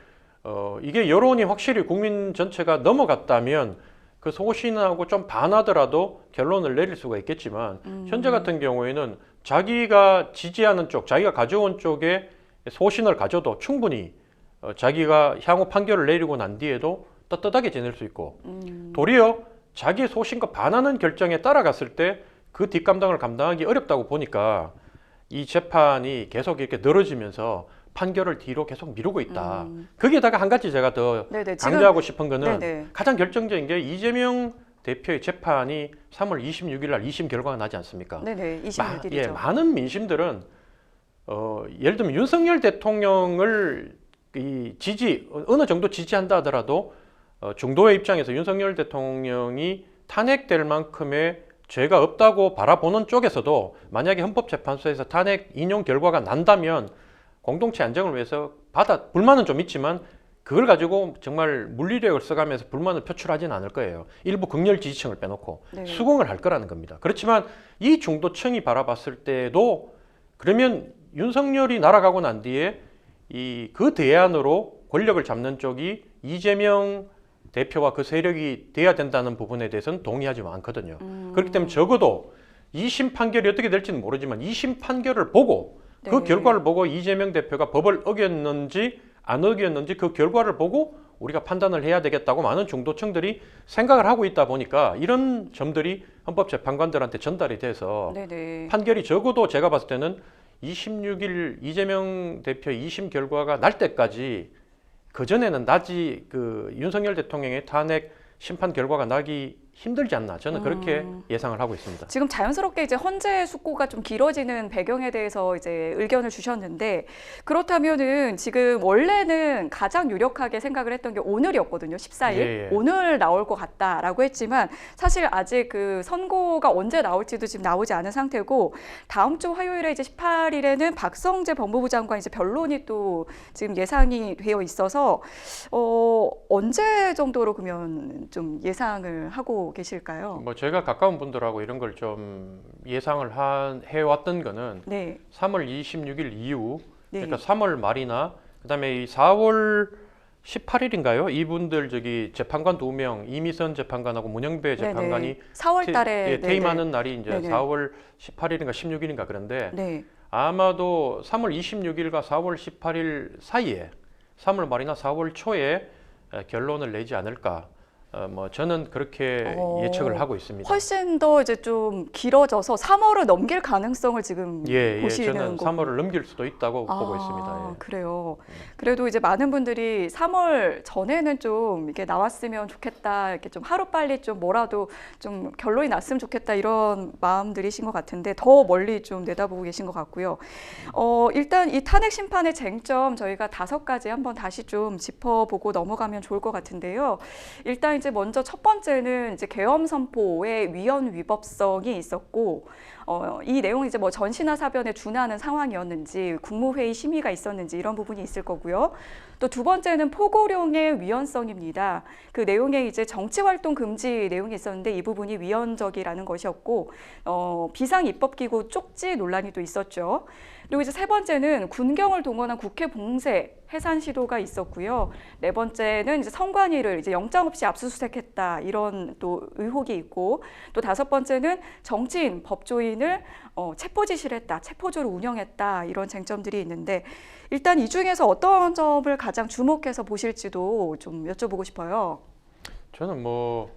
이게 여론이 확실히 국민 전체가 넘어갔다면 그 소신하고 좀 반하더라도 결론을 내릴 수가 있겠지만, 현재 같은 경우에는 자기가 지지하는 쪽, 자기가 가져온 쪽에 소신을 가져도 충분히 자기가 향후 판결을 내리고 난 뒤에도 떳떳하게 지낼 수 있고, 도리어 자기의 소신과 반하는 결정에 따라갔을 때 그 뒷감당을 감당하기 어렵다고 보니까 이 재판이 계속 이렇게 늘어지면서 판결을 뒤로 계속 미루고 있다. 거기에다가 한 가지 제가 더 네네. 강조하고 싶은 거는, 네네. 가장 결정적인 게 이재명 대표의 재판이 3월 26일 날 2심 결과가 나지 않습니까? 네네. 26일이죠. 많은 민심들은 예를 들면 윤석열 대통령을 어느 정도 지지한다 하더라도 중도의 입장에서 윤석열 대통령이 탄핵될 만큼의 죄가 없다고 바라보는 쪽에서도 만약에 헌법재판소에서 탄핵 인용 결과가 난다면 공동체 안정을 위해서 불만은 좀 있지만 그걸 가지고 정말 물리력을 써가면서 불만을 표출하지는 않을 거예요. 일부 극렬 지지층을 빼놓고 네. 수긍을 할 거라는 겁니다. 그렇지만 이 중도층이 바라봤을 때도, 그러면 윤석열이 날아가고 난 뒤에 그 대안으로 권력을 잡는 쪽이 이재명 대표와 그 세력이 돼야 된다는 부분에 대해서는 동의하지 않거든요. 그렇기 때문에 적어도 2심 판결이 어떻게 될지는 모르지만 2심 판결을 보고 그 네. 결과를 보고 이재명 대표가 법을 어겼는지 안 어겼는지 그 결과를 보고 우리가 판단을 해야 되겠다고 많은 중도층들이 생각을 하고 있다 보니까 이런 점들이 헌법재판관들한테 전달이 돼서 네네. 판결이 적어도 제가 봤을 때는 26일 이재명 대표 2심 결과가 날 때까지, 그전에는 윤석열 대통령의 탄핵 심판 결과가 나기 힘들지 않나, 저는 그렇게 예상을 하고 있습니다. 지금 자연스럽게 이제 헌재 숙고가 좀 길어지는 배경에 대해서 이제 의견을 주셨는데, 그렇다면은 지금 원래는 가장 유력하게 생각을 했던 게 오늘이었거든요. 14일. 예. 오늘 나올 것 같다라고 했지만 사실 아직 그 선고가 언제 나올지도 지금 나오지 않은 상태고, 다음 주 화요일에 이제 18일에는 박성재 법무부 장관 이제 변론이 또 지금 예상이 되어 있어서 언제 정도로 그러면 좀 예상을 하고 계실까요? 뭐 제가 가까운 분들하고 이런 걸 좀 예상을 해왔던 거는, 네. 3월 26일 이후, 네. 그러니까 3월 말이나 그다음에 이 4월 18일인가요? 이분들 재판관 2명, 이미선 재판관하고 문영배 재판관이 4월 달에 퇴임하는 날이 이제 네네. 4월 18일인가 16일인가 그런데, 네. 아마도 3월 26일과 4월 18일 사이에, 3월 말이나 4월 초에 결론을 내지 않을까. 뭐 저는 그렇게 예측을 하고 있습니다. 훨씬 더 이제 좀 길어져서 3월을 넘길 가능성을 지금 보시는 저는 거고. 3월을 넘길 수도 있다고 보고 있습니다. 예. 그래요. 그래도 이제 많은 분들이 3월 전에는 좀 이게 나왔으면 좋겠다, 이렇게 좀 하루빨리 좀 뭐라도 좀 결론이 났으면 좋겠다, 이런 마음들이신 것 같은데 더 멀리 좀 내다보고 계신 것 같고요. 일단 이 탄핵 심판의 쟁점 저희가 5가지 한번 다시 좀 짚어보고 넘어가면 좋을 것 같은데요. 일단 이제 먼저 첫 번째는 이제 계엄 선포의 위헌 위법성이 있었고, 이 내용이 이제 뭐 전시나 사변에 준하는 상황이었는지, 국무회의 심의가 있었는지 이런 부분이 있을 거고요. 또 두 번째는 포고령의 위헌성입니다. 그 내용에 이제 정치활동 금지 내용이 있었는데 이 부분이 위헌적이라는 것이었고, 비상입법기구 쪽지 논란이 또 있었죠. 그리고 이제 세 번째는 군경을 동원한 국회 봉쇄 해산 시도가 있었고요. 네 번째는 이제 선관위를 이제 영장 없이 압수수색했다 이런 또 의혹이 있고, 또 다섯 번째는 정치인, 법조인을 체포 지시를 했다, 체포조를 운영했다 이런 쟁점들이 있는데, 일단 이 중에서 어떤 점을 가장 주목해서 보실지도 좀 여쭤보고 싶어요. 저는 뭐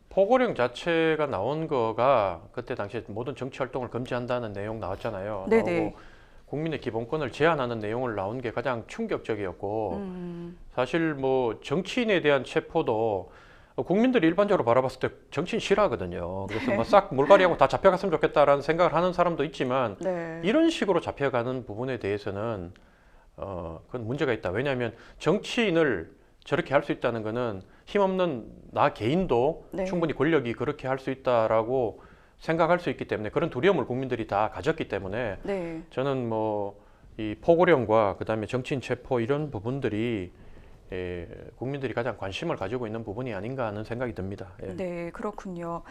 포고령 자체가 나온 거가 그때 당시에 모든 정치 활동을 금지한다는 내용 나왔잖아요. 네네. 나오고 국민의 기본권을 제한하는 내용을 나온 게 가장 충격적이었고, 사실 뭐 정치인에 대한 체포도 국민들이 일반적으로 바라봤을 때 정치인 싫어하거든요. 그래서 뭐 싹 물갈이하고 다 잡혀갔으면 좋겠다라는 생각을 하는 사람도 있지만, 네. 이런 식으로 잡혀가는 부분에 대해서는 그건 문제가 있다. 왜냐하면 정치인을 저렇게 할 수 있다는 거는 힘없는 나 개인도 네. 충분히 권력이 그렇게 할 수 있다라고 생각할 수 있기 때문에, 그런 두려움을 국민들이 다 가졌기 때문에 네. 저는 뭐 이 포고령과 그다음에 정치인 체포 이런 부분들이 국민들이 가장 관심을 가지고 있는 부분이 아닌가 하는 생각이 듭니다. 예. 네, 그렇군요.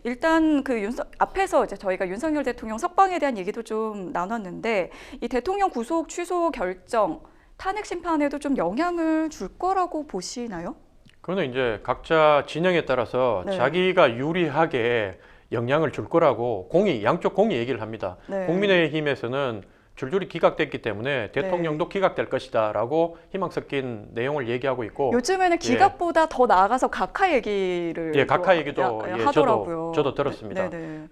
일단 그 앞에서 이제 저희가 윤석열 대통령 석방에 대한 얘기도 좀 나눴는데, 이 대통령 구속 취소 결정, 탄핵 심판에도 좀 영향을 줄 거라고 보시나요? 그거는 이제 각자 진영에 따라서 네. 자기가 유리하게 영향을 줄 거라고 양쪽 공이 얘기를 합니다. 네. 국민의힘에서는 줄줄이 기각됐기 때문에 대통령도 기각될 것이다라고 희망 섞인 내용을 얘기하고 있고, 요즘에는 기각보다 더 나아가서 각하 얘기를 각하 얘기도 하더라고요. 저도 들었습니다. 네.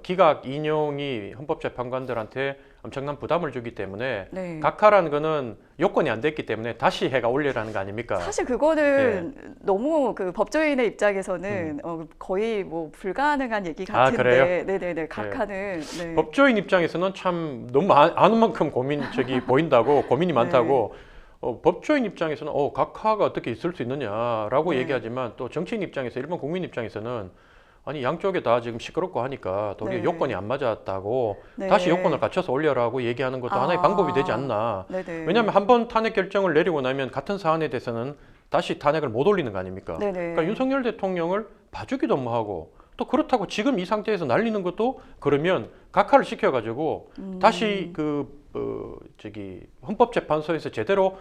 기각 인용이 헌법재판관들한테 엄청난 부담을 주기 때문에 네. 각하라는 거는 요건이 안 됐기 때문에 다시 해가 올리라는 거 아닙니까? 사실 그거는 너무 그 법조인의 입장에서는 거의 뭐 불가능한 얘기 같은데. 그래요? 네네네. 각하는. 네. 법조인 입장에서는 참 너무 아는 만큼 보인다고 고민이 많다고. 법조인 입장에서는 각하가 어떻게 있을 수 있느냐라고 네. 얘기하지만, 또 정치인 입장에서, 일반 국민 입장에서는 아니 양쪽에 다 지금 시끄럽고 하니까 도리어 네. 요건이 안 맞았다고 네. 다시 요건을 갖춰서 올려라고 얘기하는 것도 하나의 방법이 되지 않나. 네네. 왜냐하면 한 번 탄핵 결정을 내리고 나면 같은 사안에 대해서는 다시 탄핵을 못 올리는 거 아닙니까? 네네. 그러니까 윤석열 대통령을 봐주기도 뭐하고, 또 그렇다고 지금 이 상태에서 날리는 것도, 그러면 각하를 시켜가지고 다시 헌법재판소에서 제대로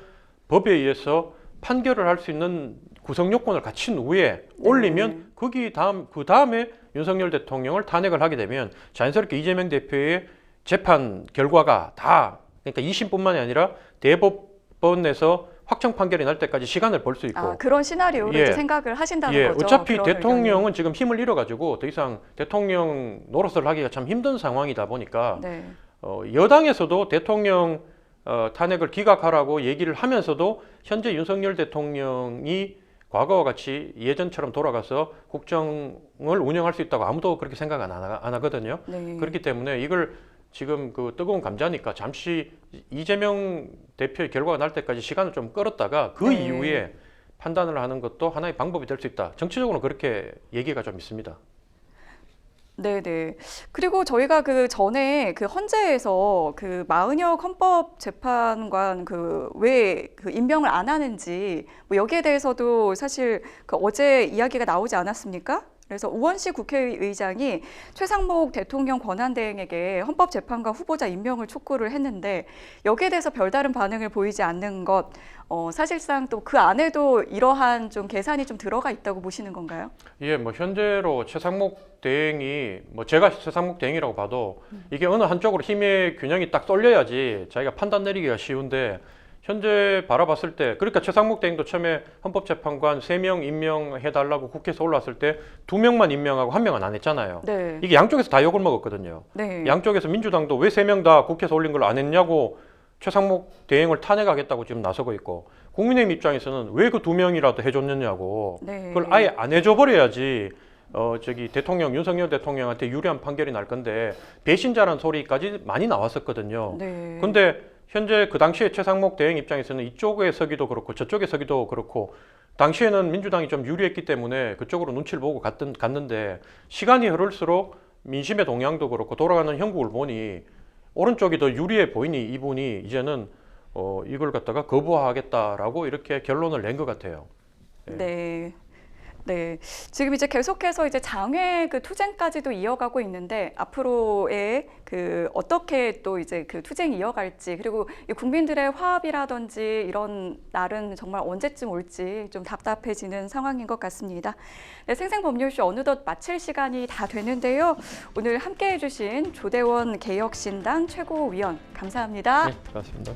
법에 의해서 판결을 할 수 있는 구성 요건을 갖춘 후에 올리면 그 다음에 윤석열 대통령을 탄핵을 하게 되면 자연스럽게 이재명 대표의 재판 결과가 다, 그러니까 2심뿐만이 아니라 대법원에서 확정 판결이 날 때까지 시간을 벌 수 있고, 그런 시나리오를 이제 생각을 하신다는 거죠. 어차피 대통령은 지금 힘을 잃어가지고 더 이상 대통령 노릇을 하기가 참 힘든 상황이다 보니까 여당에서도 대통령 탄핵을 기각하라고 얘기를 하면서도 현재 윤석열 대통령이 과거와 같이 예전처럼 돌아가서 국정을 운영할 수 있다고 아무도 그렇게 생각 안 하거든요. 그렇기 때문에 이걸 지금 그 뜨거운 감자니까 잠시 이재명 대표의 결과가 날 때까지 시간을 좀 끌었다가 그 이후에 판단을 하는 것도 하나의 방법이 될 수 있다. 정치적으로 그렇게 얘기가 좀 있습니다. 네네. 그리고 저희가 그 전에 그 헌재에서 그 마은혁 헌법재판관 왜 임명을 안 하는지 뭐 여기에 대해서도 사실 그 어제 이야기가 나오지 않았습니까? 그래서 우원식 국회의장이 최상목 대통령 권한대행에게 헌법재판관 후보자 임명을 촉구를 했는데, 여기에 대해서 별다른 반응을 보이지 않는 것, 사실상 또 그 안에도 이러한 좀 계산이 좀 들어가 있다고 보시는 건가요? 예, 뭐 현재로 최상목 대행이, 제가 최상목 대행이라고 봐도 이게 어느 한쪽으로 힘의 균형이 딱 쏠려야지 자기가 판단 내리기가 쉬운데, 현재 바라봤을 때, 그러니까 최상목 대행도 처음에 헌법재판관 3명 임명해달라고 국회에서 올라왔을 때 2명만 임명하고 1명은 안 했잖아요. 이게 양쪽에서 다 욕을 먹었거든요. 양쪽에서 민주당도 왜 3명 다 국회에서 올린 걸 안 했냐고 최상목 대행을 탄핵하겠다고 지금 나서고 있고, 국민의힘 입장에서는 왜 그 2명이라도 해줬느냐고 그걸 아예 안 해줘버려야지 윤석열 대통령한테 유리한 판결이 날 건데, 배신자라는 소리까지 많이 나왔었거든요. 근데 현재 그 당시에 최상목 대행 입장에서는 이쪽에 서기도 그렇고 저쪽에 서기도 그렇고 당시에는 민주당이 좀 유리했기 때문에 그쪽으로 눈치를 보고 갔는데 시간이 흐를수록 민심의 동향도 그렇고 돌아가는 형국을 보니 오른쪽이 더 유리해 보이니 이분이 이제는 이걸 갖다가 거부하겠다라고 이렇게 결론을 낸 것 같아요. 네. 네. 지금 이제 계속해서 이제 장외 그 투쟁까지도 이어가고 있는데 앞으로의 그 어떻게 또 이제 그 투쟁이 이어갈지 그리고 이 국민들의 화합이라든지 이런 날은 정말 언제쯤 올지 좀 답답해지는 상황인 것 같습니다. 네, 생생법률쇼 어느덧 마칠 시간이 다 되는데요. 오늘 함께 해주신 조대원 개혁신당 최고위원 감사합니다. 네, 고맙습니다.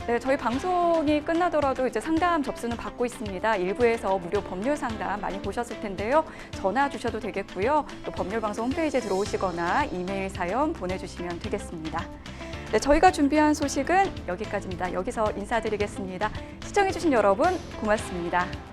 네, 저희 방송이 끝나더라도 이제 상담 접수는 받고 있습니다. 일부에서 무료 법률 상담 많이 보셨을 텐데요. 전화 주셔도 되겠고요. 또 법률방송 홈페이지에 들어오시거나 이메일 사연 보내주시면 되겠습니다. 네, 저희가 준비한 소식은 여기까지입니다. 여기서 인사드리겠습니다. 시청해주신 여러분 고맙습니다.